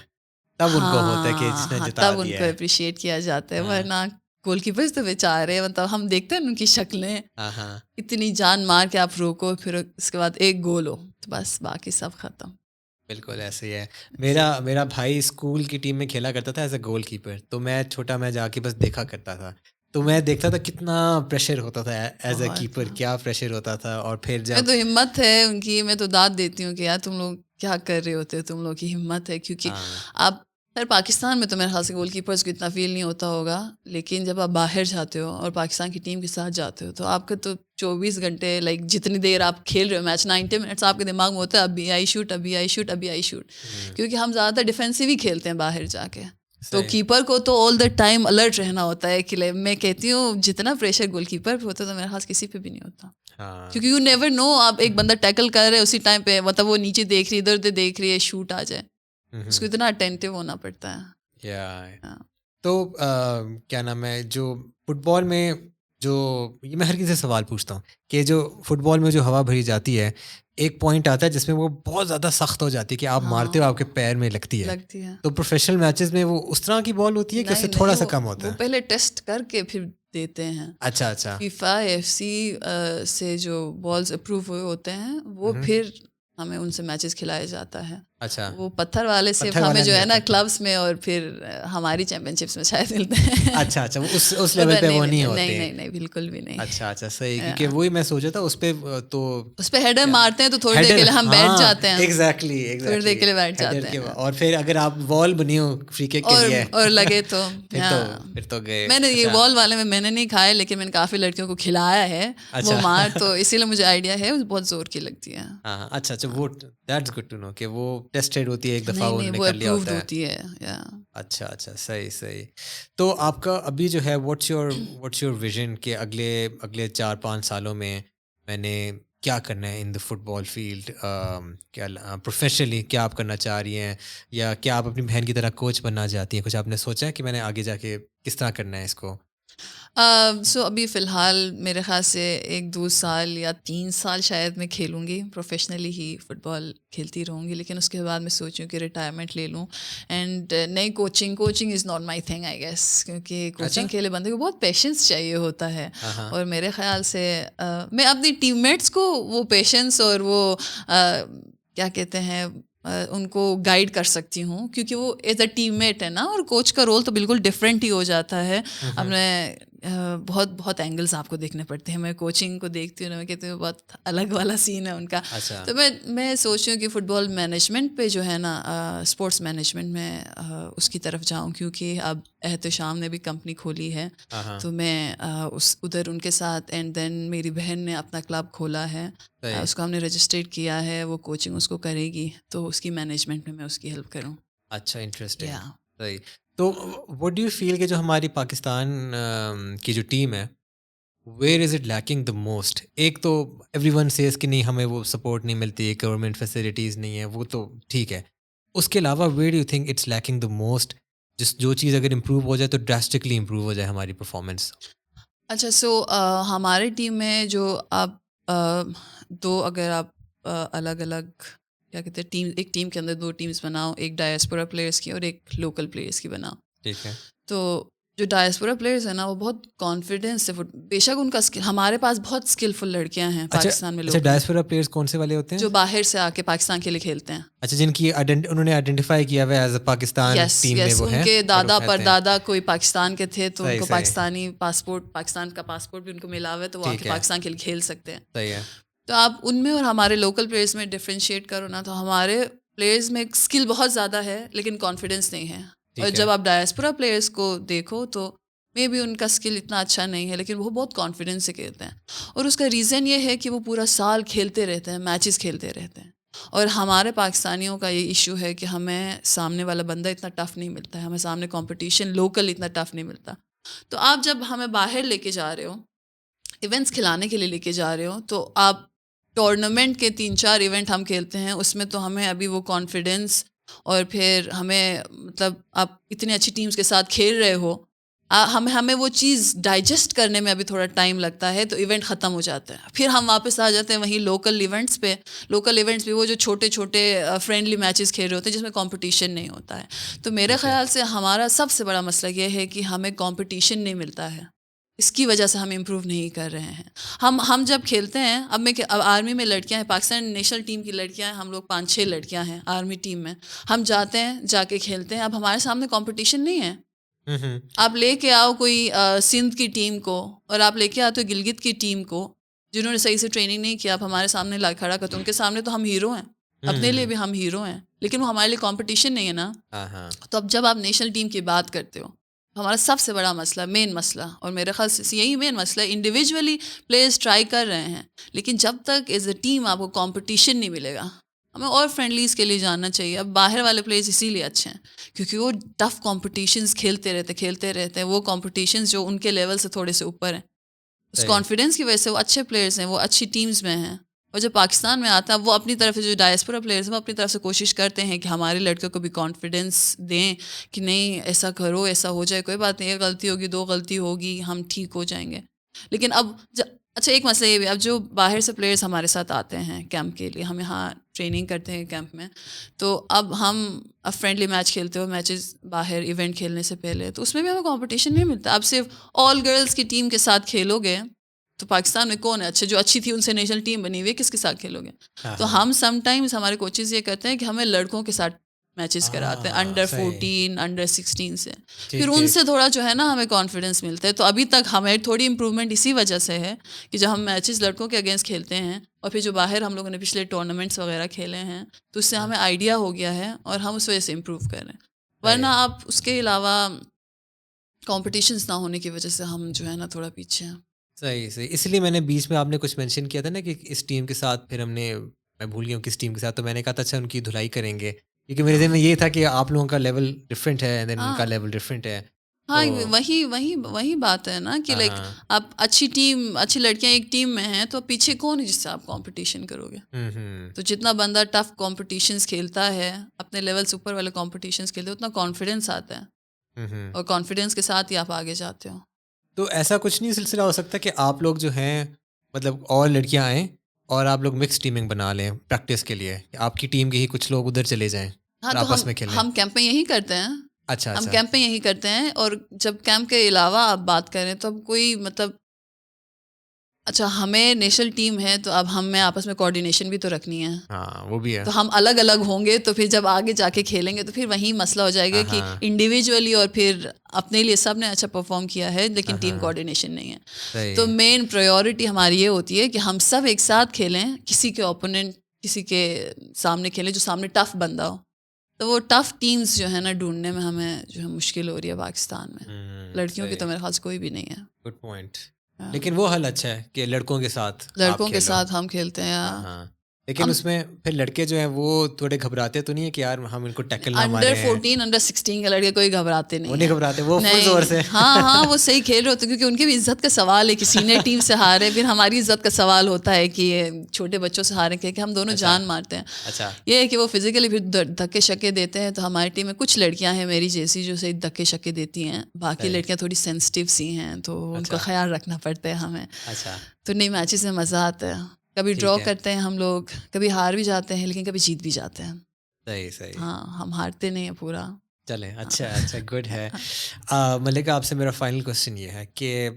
تب ان کو ہوتا ہے کہ جس نے ہاں جتا تب ان کو دیا ہے. اپریشیٹ کیا جاتا ہے، ہاں ورنہ گول کیپرز تو بیچارے مطلب ہم دیکھتے ہیں ان کی شکلیں، ہاں ہاں اتنی جان مار کے آپ روکو پھر اس کے بعد ایک گول ہو تو بس باقی سب ختم. بالکل ایسے ہی ہے. میرا بھائی اسکول کی ٹیم میں کھیلا کرتا تھا ایز اے گول کیپر. تو میں چھوٹا میں جا کے بس دیکھا کرتا تھا. تو میں دیکھتا تھا کتنا پریشر ہوتا تھا ایز اے بہت. کیپر، کیا پریشر ہوتا تھا. اور پھر میں جب تو ہمت ہے ان کی، میں تو داد دیتی ہوں کہ یار تم لوگ کیا کر رہے ہوتے ہو، تم لوگ کی ہمت ہے. کیونکہ ہاں آپ خیر پاکستان میں تو میرے خیال سے گول کیپرز کو اتنا فیل نہیں ہوتا ہوگا، لیکن جب آپ باہر جاتے ہو اور پاکستان کی ٹیم کے ساتھ جاتے ہو تو آپ کا تو 24 گھنٹے لائک جتنی دیر آپ کھیل رہے ہو میچ 90 منٹس آپ کے دماغ میں ہوتا ہے ابھی آئی شوٹ، ابھی آئی شوٹ، ابھی آئی شوٹ. کیونکہ ہم زیادہ تر ڈیفینسو ہی کھیلتے ہیں باہر جا کے. تو صحیح. کیپر کو تو آل دا ٹائم الرٹ رہنا ہوتا ہے کہ میں کہتی ہوں جتنا پریشر گول کیپر پہ ہوتا ہے تو میرے خیال کسی پہ بھی نہیں ہوتا. ہاں کیونکہ یو نیور نو، آپ ایک بندہ ٹیکل کر رہے اسی ٹائم پہ مطلب وہ نیچے دیکھ رہی ادھر ادھر دیکھ رہی ہے، شوٹ آ جائے، اس کو اتنا اٹینٹیو ہونا پڑتا ہے. تو کیا نام ہے جو فٹ بال میں جو یہ میں ہر کسی سے سوال پوچھتا ہوں کہ جو فٹ بال میں جو ہوا بھری جاتی ہے ایک پوائنٹ آتا ہے جس میں وہ بہت زیادہ سخت ہو جاتی ہے کہ آپ مارتے ہو آپ کے پیر میں لگتی ہے. تو پروفیشنل میچز میں وہ اس طرح کی بال ہوتی ہے کہ اس سے تھوڑا سا کم ہوتا وہ ہے؟ پہلے ٹیسٹ کر کے پھر دیتے ہیں. اچھا اچھا. فیفا ایف سی سے جو بالز اپروو ہوئے ہوتے ہیں وہ پھر ہمیں ان سے میچز کھلایا جاتا ہے. اچھا وہ پتھر والے صرف پتھر ہمیں والا جو نہیں ہے نا ہوتا. کلبس میں اور پھر ہماری چیمپئن شپس میں شاید ملتے ہیں. اچھا اچھا اس لیول پہ وہ نہیں ہوتے. نہیں بالکل بھی نہیں. اچھا اچھا صحیح. کیونکہ وہی میں سوچا تھا اس پہ تو اس پہ ہیڈر مارتے ہیں تو تھوڑی دیر کے لیے ہم بیٹھ جاتے ہیں. ایگزیکٹلی تھوڑی دیر کے لیے بیٹھ جاتے ہیں. اور پھر اگر آپ وال بنی ہو فری کک کے لیے اور لگے تو پھر تو گئے. میں نے یہ وال والے میں نے نہیں کھائے لیکن میں نے کافی لڑکیوں کو کھلایا ہے وہ مار، تو اسی لیے مجھے آئیڈیا ہے بہت زور کی لگتی ہے. ہاں اچھا اچھا. وہ دیٹس گڈ ٹو نو کہ وہ ٹیسٹڈ ہوتی ہے ایک دفعہ نہیں انہوں نے وہ کر لیا اپرووڈ ہوتا ہے. ہوتی ہے. اچھا اچھا صحیح صحیح. تو آپ کا ابھی جو ہے واٹس یور ویژن کہ اگلے 4-5 سالوں میں میں نے کیا کرنا ہے ان دا فٹ بال فیلڈ؟ کیا پروفیشنلی کیا آپ کرنا چاہ رہی ہیں، یا کیا آپ اپنی بہن کی طرح کوچ بننا چاہتی ہیں؟ کچھ آپ نے سوچا ہے کہ میں نے آگے جا کے کس طرح کرنا ہے اس کو؟ سو ابھی فی الحال میرے خیال سے 1-2 سال یا 3 سال شاید میں کھیلوں گی، پروفیشنلی ہی فٹ بال کھیلتی رہوں گی. لیکن اس کے بعد میں سوچوں کہ ریٹائرمنٹ لے لوں. اینڈ نئی coaching is not my thing I guess, کیونکہ کوچنگ کے لیے بندے کو بہت پیشنس چاہیے ہوتا ہے. اور میرے خیال سے میں اپنی ٹیم میٹس کو وہ پیشنس اور وہ کیا کہتے ہیں ان کو گائیڈ کر سکتی ہوں، کیونکہ وہ ایز اے ٹیم میٹ ہے نا. اور کوچ کا رول تو بالکل ڈفرینٹ ہی ہو جاتا ہے. اب میں بہت اینگلس آپ کو دیکھنے پڑتے ہیں. میں کوچنگ کو دیکھتی ہوں، میں کہتی ہوں بہت الگ والا سین ہے ان کا. تو میں سوچ رہی ہوں کہ فٹ بال مینجمنٹ پہ جو ہے نا اسپورٹس مینجمنٹ میں اس کی طرف جاؤں، کیونکہ اب احتشام نے بھی کمپنی کھولی ہے. تو میں ادھر ان کے ساتھ، اینڈ دین میری بہن نے اپنا کلب کھولا ہے، اس کو ہم نے رجسٹرڈ کیا ہے. وہ کوچنگ اس کو کرے گی تو اس کی مینجمنٹ میں اس کی ہیلپ کروں. اچھا انٹرسٹنگ. صحیح. تو وٹ ڈو یو فیل کہ جو ہماری پاکستان کی جو ٹیم ہے where is it lacking the most? ایک تو ایوری ون سیز کہ نہیں ہمیں وہ سپورٹ نہیں ملتی، گورنمنٹ فیسلٹیز نہیں ہے، وہ تو ٹھیک ہے. اس کے علاوہ where do you think it's lacking the most جو چیز اگر امپروو ہو جائے تو ڈراسٹکلی امپروو ہو جائے ہماری پرفارمنس. اچھا سو ہمارے ٹیم میں جو آپ دو اگر آپ الگ الگ کیا کہتے ہیں ٹیم، ایک ٹیم کے اندر دو ٹیمز بناؤ، ایک ڈائسپورا پلیئرس کی اور ایک لوکل پلیئرس کی بناؤ. ٹھیک ہے. تو جو ڈائسپورا پلیئرز ہیں نا وہ بہت کانفیڈینس سے بے شک ان کا ہمارے پاس بہت اسکلفل لڑکیاں ہیں پاکستان میں. اچھا لوگ ڈائسپورا پلیئرز کون سے والے ہوتے ہیں؟ جو باہر سے آ کے پاکستان کے لیے کھیلتے ہیں. اچھا جن کی انہوں نے آئیڈینٹیفائی کیا ہوا ایز اے پاکستان ٹیم میں وہ ہیں. ان کے دادا پر دادا کوئی پاکستان کے تھے تو ان کو صحیح. پاکستانی پاسپورٹ، پاکستان کا پاسپورٹ بھی ان کو ملا ہوا ہے تو وہ آ کے پاکستان کے لیے کھیل سکتے ہیں. صحیح ہے. تو آپ ان میں اور ہمارے لوکل پلیئرز میں ڈفرینشیٹ کرو نا تو ہمارے پلیئرز میں اسکل بہت زیادہ ہے لیکن کانفیڈینس نہیں ہے. اور جب آپ ڈائسپورا پلیئرز کو دیکھو تو مے بی ان کا اسکل اتنا اچھا نہیں ہے لیکن وہ بہت کانفیڈینس سے کھیلتے ہیں. اور اس کا ریزن یہ ہے کہ وہ پورا سال کھیلتے رہتے ہیں، میچز کھیلتے رہتے ہیں. اور ہمارے پاکستانیوں کا یہ ایشو ہے کہ ہمیں سامنے والا بندہ اتنا ٹف نہیں ملتا ہے، ہمیں سامنے کمپٹیشن لوکل اتنا ٹف نہیں ملتا. تو آپ جب ہمیں باہر لے کے جا رہے ہو، ایونٹس کھلانے کے لیے لے کے جا رہے ہو، تو آپ ٹورنامنٹ کے 3-4 ایونٹ ہم کھیلتے ہیں، اس میں تو ہمیں ابھی وہ کانفیڈینس اور پھر ہمیں مطلب آپ اتنی اچھی ٹیمز کے ساتھ کھیل رہے ہو، ہمیں وہ چیز ڈائجسٹ کرنے میں ابھی تھوڑا ٹائم لگتا ہے. تو ایونٹ ختم ہو جاتا ہے، پھر ہم واپس آ جاتے ہیں وہیں لوکل ایونٹس پہ. لوکل ایونٹس بھی وہ جو چھوٹے چھوٹے فرینڈلی میچز کھیل رہے ہوتے ہیں جس میں کمپٹیشن نہیں ہوتا ہے. تو میرے خیال سے ہمارا سب سے بڑا مسئلہ یہ ہے کہ ہمیں کمپٹیشن نہیں ملتا ہے، اس کی وجہ سے ہم امپروو نہیں کر رہے ہیں. ہم جب کھیلتے ہیں، اب آرمی میں لڑکیاں ہیں، پاکستان نیشنل ٹیم کی لڑکیاں ہیں، ہم لوگ 5-6 لڑکیاں ہیں آرمی ٹیم میں. ہم جاتے ہیں، جا کے کھیلتے ہیں. اب ہمارے سامنے کمپٹیشن نہیں ہے. آپ لے کے آؤ کوئی سندھ کی ٹیم کو اور آپ لے کے آتے ہو گلگت کی ٹیم کو جنہوں نے صحیح سے ٹریننگ نہیں کیا، آپ ہمارے سامنے لا کھڑا کرتے، ان کے سامنے تو ہم ہیرو ہیں، اپنے لیے بھی ہم ہیرو ہیں، لیکن وہ ہمارے لیے کمپٹیشن نہیں ہے نا. تو اب جب آپ نیشنل ٹیم کی بات کرتے ہو، ہمارا سب سے بڑا مسئلہ، مین مسئلہ، اور میرے خیال سے یہی مین مسئلہ ہے. انڈیویجولی پلیئرز ٹرائی کر رہے ہیں لیکن جب تک ایز اے ٹیم آپ کو کمپٹیشن نہیں ملے گا. ہمیں اور فرینڈلیز کے لیے جاننا چاہیے. اب باہر والے پلیئرز اسی لیے اچھے ہیں کیونکہ وہ ٹف کمپٹیشنز کھیلتے رہتے ہیں. وہ کمپٹیشنز جو ان کے لیول سے تھوڑے سے اوپر ہیں، اس کانفیڈنس کی وجہ سے وہ اچھے پلیئرز ہیں، وہ اچھی ٹیمز میں ہیں. اور جو پاکستان میں آتا ہے وہ اپنی طرف سے، جو ڈائسپورا پلیئرز ہیں وہ اپنی طرف سے کوشش کرتے ہیں کہ ہمارے لڑکیوں کو بھی کانفیڈنس دیں کہ نہیں ایسا کرو، ایسا ہو جائے، کوئی بات نہیں، ایک غلطی ہوگی، 2 غلطی ہوگی، ہم ٹھیک ہو جائیں گے. لیکن اب اچھا ایک مسئلہ یہ بھی، اب جو باہر سے پلیئرز ہمارے ساتھ آتے ہیں کیمپ کے لیے، ہم یہاں ٹریننگ کرتے ہیں کیمپ میں، تو اب فرینڈلی میچ کھیلتے ہو، میچز باہر ایونٹ کھیلنے سے پہلے، تو اس میں بھی ہمیں کمپٹیشن نہیں ملتا. اب صرف آل گرلز کی ٹیم کے ساتھ کھیلو گے تو پاکستان میں کون ہے اچھا؟ جو اچھی تھی ان سے نیشنل ٹیم بنی ہوئی ہے، کس کے ساتھ کھیلو گے؟ تو ہم سم ٹائمز ہمارے کوچز یہ کہتے ہیں کہ ہمیں لڑکوں کے ساتھ میچز کراتے ہیں، انڈر 14 انڈر 16 سے، پھر ان سے تھوڑا جو ہے نا ہمیں کانفیڈنس ملتا ہے. تو ابھی تک ہمیں تھوڑی امپرومنٹ اسی وجہ سے ہے کہ جب ہم میچز لڑکوں کے اگینسٹ کھیلتے ہیں اور پھر جو باہر ہم لوگوں نے پچھلے ٹورنامنٹس وغیرہ کھیلے ہیں تو اس سے ہمیں آئیڈیا ہو گیا ہے اور ہم اس وجہ سے امپروو کر رہے ہیں. ورنہ آپ اس کے علاوہ کمپٹیشنس نہ ہونے کی وجہ سے ہم جو ہے نا تھوڑا پیچھے ہیں. صحیح. اس لیے میں نے بیچ میں آپ نے کچھ مینشن کیا تھا نا کہ اس ٹیم کے ساتھ، پھر ہم نے، میں بھول گیا ہوں کس ٹیم کے ساتھ، تو میں نے کہا تھا اچھا ان کی دھلائی کریں گے کیونکہ میرے ذہن میں یہ تھا کہ آپ لوگوں کا لیول ڈفرینٹ ہے، دین ان کا لیول ڈفرینٹ ہے. ہاں وہی بات ہے نا کہ لائک آپ اچھی ٹیم، اچھی لڑکیاں ایک ٹیم میں ہیں تو پیچھے کون ہے جس سے آپ کمپٹیشن کرو گے؟ تو جتنا بندہ ٹف کمپٹیشنس کھیلتا ہے، اپنے لیول سے اوپر والے کمپٹیشنس کھیلتے ہیں، اتنا کانفیڈنس آتا ہے اور کانفیڈنس کے ساتھ ہی آپ آگے جاتے ہو. تو ایسا کچھ نہیں سلسلہ ہو سکتا کہ آپ لوگ جو ہیں مطلب اور لڑکیاں آئیں اور آپ لوگ مکس ٹیمنگ بنا لیں پریکٹس کے لیے، آپ کی ٹیم کے ہی کچھ لوگ ادھر چلے جائیں اور آپس میں کھیلیں؟ ہم کیمپ میں یہی کرتے ہیں. اچھا ہم کیمپ میں یہی کرتے ہیں. اور جب کیمپ کے علاوہ آپ بات کریں تو اب کوئی مطلب اچھا ہمیں نیشنل ٹیم ہے تو اب ہمیں آپس میں کوآرڈینیشن بھی تو رکھنی ہے. ہاں وہ بھی ہے. تو ہم الگ الگ ہوں گے تو پھر جب آگے جا کے کھیلیں گے تو پھر وہیں مسئلہ ہو جائے گا کہ انڈیویجولی اور پھر اپنے لیے سب نے اچھا پرفارم کیا ہے لیکن ٹیم کوآرڈینیشن نہیں ہے. تو مین پرائیورٹی ہماری یہ ہوتی ہے کہ ہم سب ایک ساتھ کھیلیں، کسی کے اوپوننٹ کسی کے سامنے کھیلیں جو سامنے ٹف بندہ ہو. تو وہ ٹف ٹیمز جو ہے نا ڈھونڈنے میں ہمیں جو ہے مشکل ہو رہی ہے پاکستان میں. لڑکیوں کی تو میرے خیال سے کوئی بھی نہیں ہے. Good point. لیکن وہ حل اچھا ہے کہ لڑکوں کے ساتھ ہم کھیلتے ہیں. لیکن اس میں پھر لڑکے جو ہیں وہ تھوڑے گھبراتے تو نہیں ہے کہ یار ہم ان کو ٹیکل نہ ماریں؟ انڈر 14 انڈر 16 کے لڑکے کوئی گھبراتے نہیں، وہ نہیں گھبراتے، وہ فل زور سے ہاں وہ صحیح کھیل رہے ہوتے، کیونکہ ان کی بھی عزت کا سوال ہے کہ سینئر ٹیم سے ہارے، پھر ہماری عزت کا سوال ہوتا ہے کہ چھوٹے بچوں سے ہارے کہ ہم دونوں جان مارتے ہیں. اچھا یہ ہے کہ وہ فزیکلی پھر دھکے شکے دیتے ہیں. تو ہماری ٹیم میں کچھ لڑکیاں ہیں میری جیسی جو صحیح دھکے شکے دیتی ہیں، باقی لڑکیاں تھوڑی سینسٹیو سی ہیں تو ان کا خیال رکھنا پڑتا ہے ہمیں. اچھا تو نہیں، میچز میں مزہ آتا ہے. کبھی ڈرا کرتے ہیں ہم لوگ، کبھی ہار بھی جاتے ہیں، لیکن کبھی جیت بھی جاتے ہیں. صحیح صحیح. ہاں ہم ہارتے نہیں ہیں پورا. چلیں اچھا اچھا گڈ ہے. ملکہ آپ سے میرا فائنل کوشچن یہ ہے کہ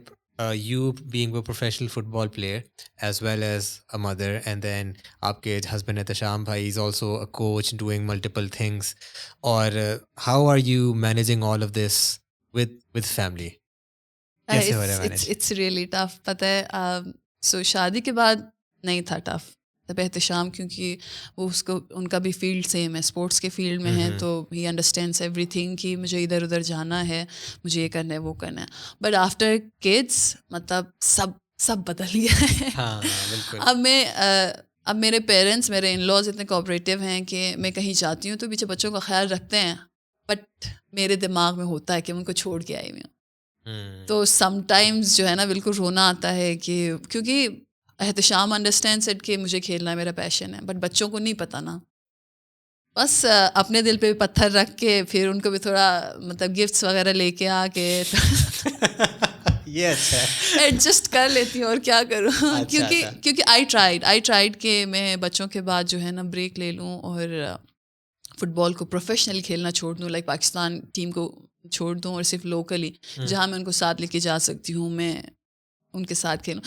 you being a professional football player as well as a mother and then آپ کے ہسبینڈ احتشام بھائی is also a coach doing multiple things, اور how are you managing all of this with family? کیسے ہو رہا ہے manage? It's really tough. پتہ ہے سو شادی کے بعد نہیں تھا ٹف. تب احتشام کیونکہ وہ اس کو ان کا بھی فیلڈ سیم ہے، اسپورٹس کے فیلڈ میں ہے، تو ہی انڈرسٹینڈس ایوری تھنگ کہ مجھے ادھر ادھر جانا ہے، مجھے یہ کرنا ہے وہ کرنا ہے. بٹ آفٹر کڈس مطلب سب بدل گیا ہے. ہاں بالکل. اب میرے پیرنٹس، میرے ان لاز اتنے کوآپریٹیو ہیں کہ میں کہیں جاتی ہوں تو پیچھے بچوں کا خیال رکھتے ہیں، بٹ میرے دماغ میں ہوتا ہے کہ میں ان کو چھوڑ کے آئی ہوئی ہوں. تو سم ٹائمز جو ہے نا بالکل رونا آتا ہے کہ کیونکہ احتشام انڈرسٹینڈ اٹ کہ مجھے کھیلنا میرا پیشن ہے، بٹ بچوں کو نہیں پتہ نا. بس اپنے دل پہ بھی پتھر رکھ کے پھر ان کو بھی تھوڑا مطلب گفٹس وغیرہ لے کے آ کے یہ اچھا ہے، ایڈجسٹ کر لیتی ہوں. اور کیا کروں، کیونکہ آئی ٹرائیڈ کہ میں بچوں کے بعد جو ہے نا بریک لے لوں اور فٹ بال کو پروفیشنل کھیلنا چھوڑ دوں، لائک پاکستان ٹیم کو چھوڑ دوں اور صرف لوکلی جہاں میں ان کو ساتھ لے کے جا سکتی ہوں میں ان کے ساتھ کھیلوں.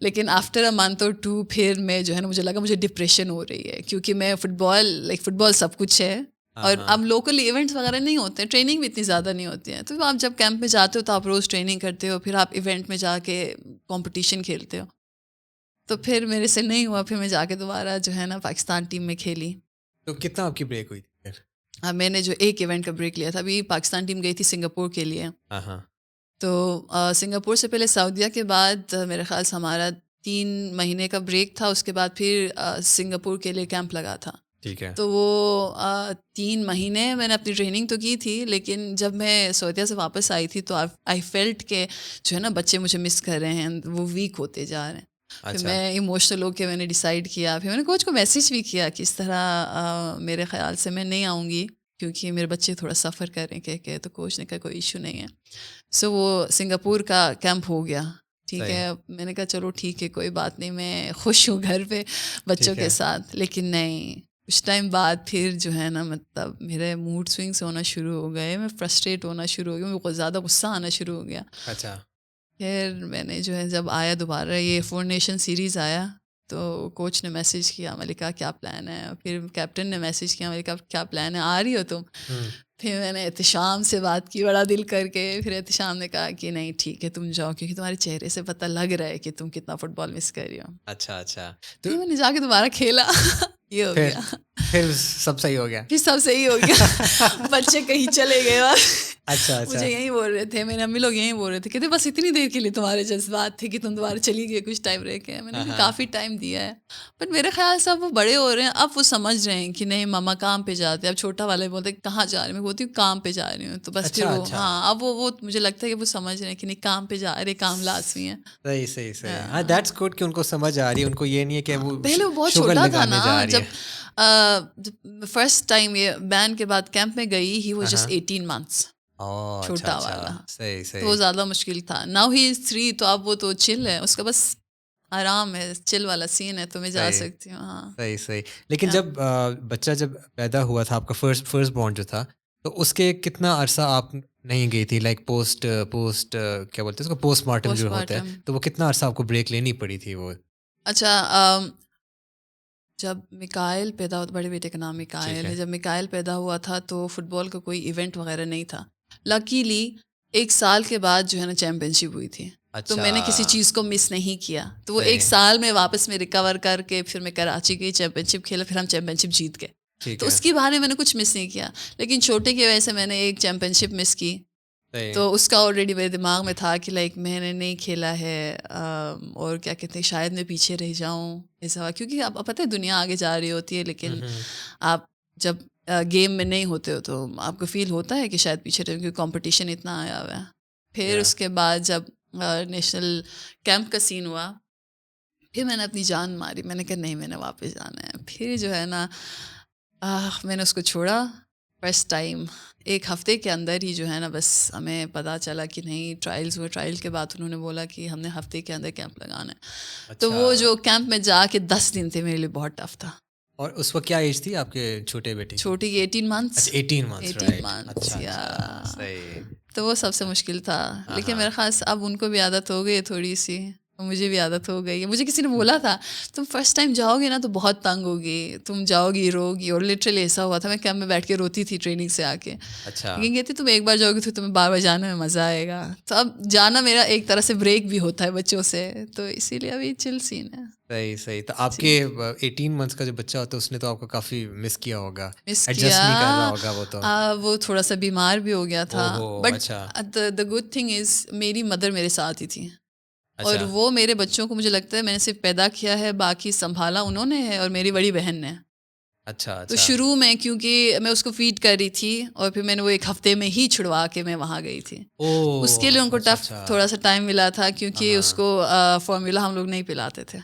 لیکن آفٹر اے منتھ اور 2 پھر میں جو ہے نا مجھے لگا مجھے ڈپریشن ہو رہی ہے، کیونکہ میں فٹ بال سب کچھ ہے اور اب لوکل ایونٹس وغیرہ نہیں ہوتے ہیں، ٹریننگ بھی اتنی زیادہ نہیں ہوتی ہیں. تو آپ جب کیمپ میں جاتے ہو تو آپ روز ٹریننگ کرتے ہو، پھر آپ ایونٹ میں جا کے کمپٹیشن کھیلتے ہو. تو پھر میرے سے نہیں ہوا، پھر میں جا کے دوبارہ جو ہے نا پاکستان ٹیم میں کھیلی. تو کتنا آپ کی بریک ہوئی تھی پھر؟ میں نے جو ایک ایونٹ کا بریک لیا تھا، ابھی پاکستان ٹیم گئی تھی سنگاپور کے لیے. تو سنگاپور سے پہلے سعودیہ کے بعد میرے خیال سے ہمارا 3 مہینے کا بریک تھا. اس کے بعد پھر سنگاپور کے لیے کیمپ لگا تھا. ٹھیک ہے. تو وہ 3 مہینے میں نے اپنی ٹریننگ تو کی تھی، لیکن جب میں سعودیہ سے واپس آئی تھی تو آئی فیلٹ کہ جو ہے نا بچے مجھے مس کر رہے ہیں، وہ ویک ہوتے جا رہے ہیں. پھر میں ایموشنل ہو کے میں نے ڈیسائیڈ کیا، پھر میں نے کوچ کو میسیج بھی کیا کہ اس طرح میرے خیال سے میں نہیں آؤں گی کیونکہ میرے بچے تھوڑا سفر کر رہے ہیں کہ تو کوچ نے کہا کوئی ایشو نہیں ہے. سو وہ سنگاپور کا کیمپ ہو گیا. ٹھیک ہے، میں نے کہا چلو ٹھیک ہے کوئی بات نہیں، میں خوش ہوں گھر پہ بچوں کے ساتھ. لیکن نہیں، کچھ ٹائم بعد پھر جو ہے نا مطلب میرے موڈ سوئنگس ہونا شروع ہو گئے، میں فرسٹریٹ ہونا شروع ہو گیا، مجھے بہت زیادہ غصہ آنا شروع ہو گیا. اچھا. پھر میں نے جو ہے جب آیا دوبارہ یہ 4 نیشن سیریز آیا تو کوچ نے میسیج کیا ملکہ کیا پلان ہے، پھر کیپٹن نے میسیج کیا ملکہ کیا پلان ہے، آ رہی ہو تم؟ پھر میں نے احتشام سے بات کی بڑا دل کر کے. پھر احتشام نے کہا کہ نہیں ٹھیک ہے تم جاؤ، کیونکہ تمہارے چہرے سے پتہ لگ رہا ہے کہ تم کتنا فٹ بال مس کر رہی ہو. اچھا اچھا. تو میں نے جا کے دوبارہ کھیلا. یہ ہو گیا، پھر سب صحیح ہو گیا. پھر سب صحیح ہو گیا. بچے کہیں چلے گئے. اچھا اچھا. مجھے یہی بول رہے تھے، میرے امی لوگ یہی بول رہے تھے کہ بس اتنی دیر کے لیے تمہارے جذبات تھے کہ تم دوبارہ چلی گئے کچھ ٹائم رہ کے. میں نے کافی ٹائم دیا ہے، بٹ میرے خیال سے اب وہ بڑے ہو رہے ہیں، اب وہ سمجھ رہے ہیں کہ نہیں ماما کام پہ جاتے. اب چھوٹا والا بولتے کہاں جا رہے ہیں، میں بولتی ہوں کام پہ جا رہی ہوں. تو بس پھر وہ اب وہ مجھے لگتا ہے کہ وہ سمجھ رہے ہیں کہ نہیں کام پہ جا رہے، کام لازمی ہے. صحیح صحیح صحیح. ہاں دیٹس گڈ کہ ان کو سمجھ آ رہی ہے، ان کو یہ نہیں ہے کہ وہ پہلے وہ بہت چھوٹا تھا نا جب فرسٹ ٹائم یہ بین کے بعد کیمپ میں گئی. ہی واز جسٹ 18 months، چھوٹا والا. صحیح صحیح. تو وہ زیادہ مشکل تھا. ناؤ ہی از 3، تو اب وہ تو چل ہے، اس کا بس آرام ہے، چل والا سین ہے، تو میں جا سکتی ہوں. ہاں صحیح صحیح. لیکن جب بچہ جب پیدا ہوا تھا آپ کا فرسٹ بورن جو تھا، تو اس کے کتنا عرصہ آپ نہیں گئی تھی، لائک پوسٹ کیا بولتے ہیں اس کو، پوسٹ مارٹم جو ہوتا ہے، تو وہ کتنا عرصہ آپ کو بریک لینی پڑی تھی وہ؟ اچھا، جب میکائل پیدا ہوا، بڑے بیٹے کا نام میکائل ہے، جب میکائل پیدا ہوا تھا تو فٹ بال کا کوئی ایونٹ وغیرہ نہیں تھا. لکیلی 1 سال کے بعد جو ہے نا چیمپئن شپ ہوئی تھی. تو میں نے کسی چیز کو مس نہیں کیا. تو وہ 1 سال میں واپس میں ریکور کر کے پھر میں کراچی گئی، چیمپئن شپ کھیلا، پھر ہم چیمپئن شپ جیت گئے. تو اس کی بہانے میں نے کچھ مس نہیں کیا. لیکن چھوٹے کی وجہ سے میں نے ایک چیمپئن شپ مس کی. تو اس کا آلریڈی میرے دماغ میں تھا کہ لائک میں نے نہیں کھیلا ہے اور کیا کہتے ہیں شاید میں پیچھے رہ جاؤں ایسا ہوا، کیونکہ اب پتہ ہے دنیا آگے جا رہی ہوتی ہے لیکن آپ جب گیم میں نہیں ہوتے ہو تو آپ کو فیل ہوتا ہے کہ شاید پیچھے رہے، کیونکہ کمپٹیشن اتنا آیا ہوا ہے. پھر اس کے بعد جب نیشنل کیمپ کا سین ہوا پھر میں نے اپنی جان ماری، میں نے کہا نہیں میں نے واپس جانا ہے. پھر جو ہے نا میں نے اس کو چھوڑا. فرسٹ ٹائم 1 ہفتے کے اندر ہی جو ہے نا بس ہمیں پتہ چلا کہ نہیں ٹرائلز ہوئے. ٹرائل کے بعد انہوں نے بولا کہ ہم نے ہفتے کے اندر کیمپ لگانا ہے. تو وہ جو کیمپ میں جا کے 10 دن تھے میرے لیے بہت ٹف تھا. اور اس وقت کیا ایج تھی آپ کے چھوٹے بیٹے؟ چھوٹی 18 منتھس. 18 منتھس یا تو وہ سب سے مشکل تھا. لیکن میرے خیال سے اب ان کو بھی عادت ہو گئی ہے تھوڑی سی، مجھے بھی عادت ہو گئی ہے. مجھے کسی نے بولا تھا تم فرسٹ ٹائم جاؤ گے نا تو بہت تنگ ہوگی، تم جاؤ گی رو گی. اور لٹرلی ایسا ہوا تھا، میں کیمپ میں بیٹھ کے روتی تھی ٹریننگ سے آ کے. لیکن کہتی تم ایک بار جاؤ گی تو تمہیں بار بار جانے میں مزہ آئے گا. تو اب جانا میرا ایک طرح سے بریک بھی ہوتا ہے بچوں سے، تو اسی لیے ابھی چل سین ہے. صحیح. تو آپ کے 18 منتھس کا جو بچہ ہوتا ہے اس نے تو آپ کو کافی مس کیا ہوگا، مس ایڈجسٹ نہیں کر رہا ہوگا وہ تو. وہ تھوڑا سا بیمار بھی ہو گیا تھا. بٹ اچھا دا گڈ تھنگ از میری مدر میرے ساتھ ہی تھی. اور وہ میرے بچوں کو مجھے لگتا ہے میں نے صرف پیدا کیا ہے، باقی سنبھالا انہوں نے ہے اور میری بڑی بہن نے. اچھا. تو شروع میں کیونکہ میں اس کو فیڈ کر رہی تھی اور پھر میں نے وہ 1 ہفتے میں ہی چھڑوا کے میں وہاں گئی تھی. اس کے لیے ان کو ٹف تھوڑا سا ٹائم ملا تھا کیونکہ اس کو فارمولا ہم لوگ نہیں پلاتے تھے.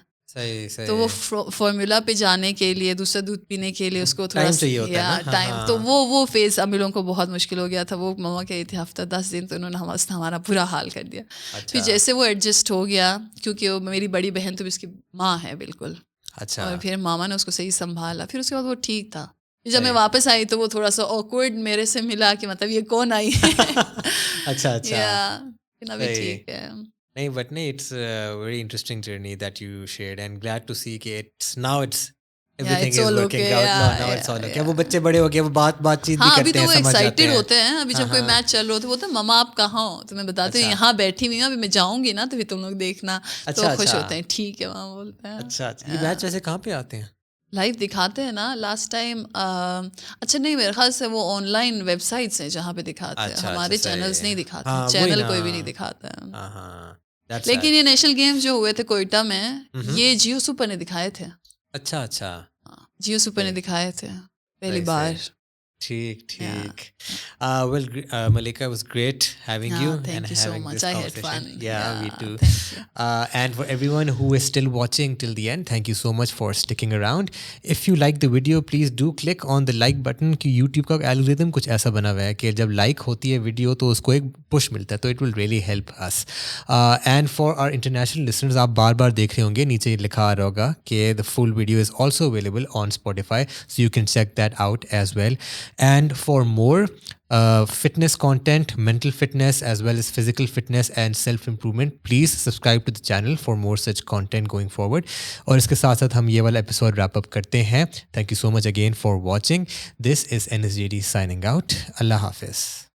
تو وہ فارمولا پہ جانے کے لیے، دوسرا دودھ پینے کے لیے اس کو تھوڑا سا ٹائم، تو وہ فیز اب لوگوں کو بہت مشکل ہو گیا تھا. وہ مما کہی تھی ہفتہ 10 دن تو انہوں نے ہمارا برا حال کر دیا. پھر جیسے وہ ایڈجسٹ ہو گیا، کیونکہ وہ میری بڑی بہن تو اس کی ماں ہے بالکل. اور پھر ماما نے اس کو صحیح سنبھالا. پھر اس کے بعد وہ ٹھیک تھا. جب میں واپس آئی تو وہ تھوڑا سا آکورڈ میرے سے ملا کہ مطلب یہ کون آئی ہے. اچھا. ابھی ٹھیک ہے. نہیں بٹ نہیں، it's very interesting journey that you shared and glad to see کہ now everything is working out. Now it's all okay. وہ بچے بڑے ہو گئے، وہ بات چیت بھی کرتے ہیں، سمجھ جاتے ہیں. ہوتے ہیں. ابھی جب کوئی میچ چل رہا ہوتا ہے مما آپ کہاں ہو تو میں بتاتی ہوں یہاں بیٹھی ہوئی ہوں، ابھی میں جاؤں گی نا تو پھر تم لوگ دیکھنا. تو خوش ہوتے ہیں. ٹھیک ہے وہاں بولتے ہیں. اچھا. یہ میچ ویسے کہاں پہ آتے ہیں؟ لائیو دکھاتے ہیں نا. لاسٹ ٹائم اچھا نہیں، میرے خیال سے وہ آن لائن ویب سائٹس ہیں جہاں پہ دکھاتے ہیں. ہمارے چینلز نہیں دکھاتے، چینل کوئی بھی نہیں دکھاتا ہے. لیکن یہ نیشنل گیمز جو ہوئے تھے کوئٹہ میں، یہ جیو سپر نے دکھائے تھے. اچھا. جیو سپر نے دکھائے تھے پہلی بار. ٹھیک. Well, Malika, it was great having you and having this conversation. I had fun. Yeah, me too. And for everyone who is still watching till the end, thank you so much for sticking around. If you like the video, please do click on the like button. کہ YouTube کا algorithm کچھ ایسا بنا ہوا ہے کہ جب like ہوتی ہے ویڈیو تو اس کو ایک پش ملتا ہے، تو it will really help us. And for our international listeners, آپ بار بار دیکھ رہے ہوں گے نیچے لکھا آ رہا ہوگا کہ the full video is also available on Spotify, so you can check that out as well. And for more fitness content, mental fitness as well as physical fitness and self-improvement, please subscribe to the channel for more such content going forward. اور اس کے ساتھ ساتھ ہم یہ والا episode wrap up کرتے ہیں. Thank you so much again for watching. This is NSJD signing out. اللہ حافظ.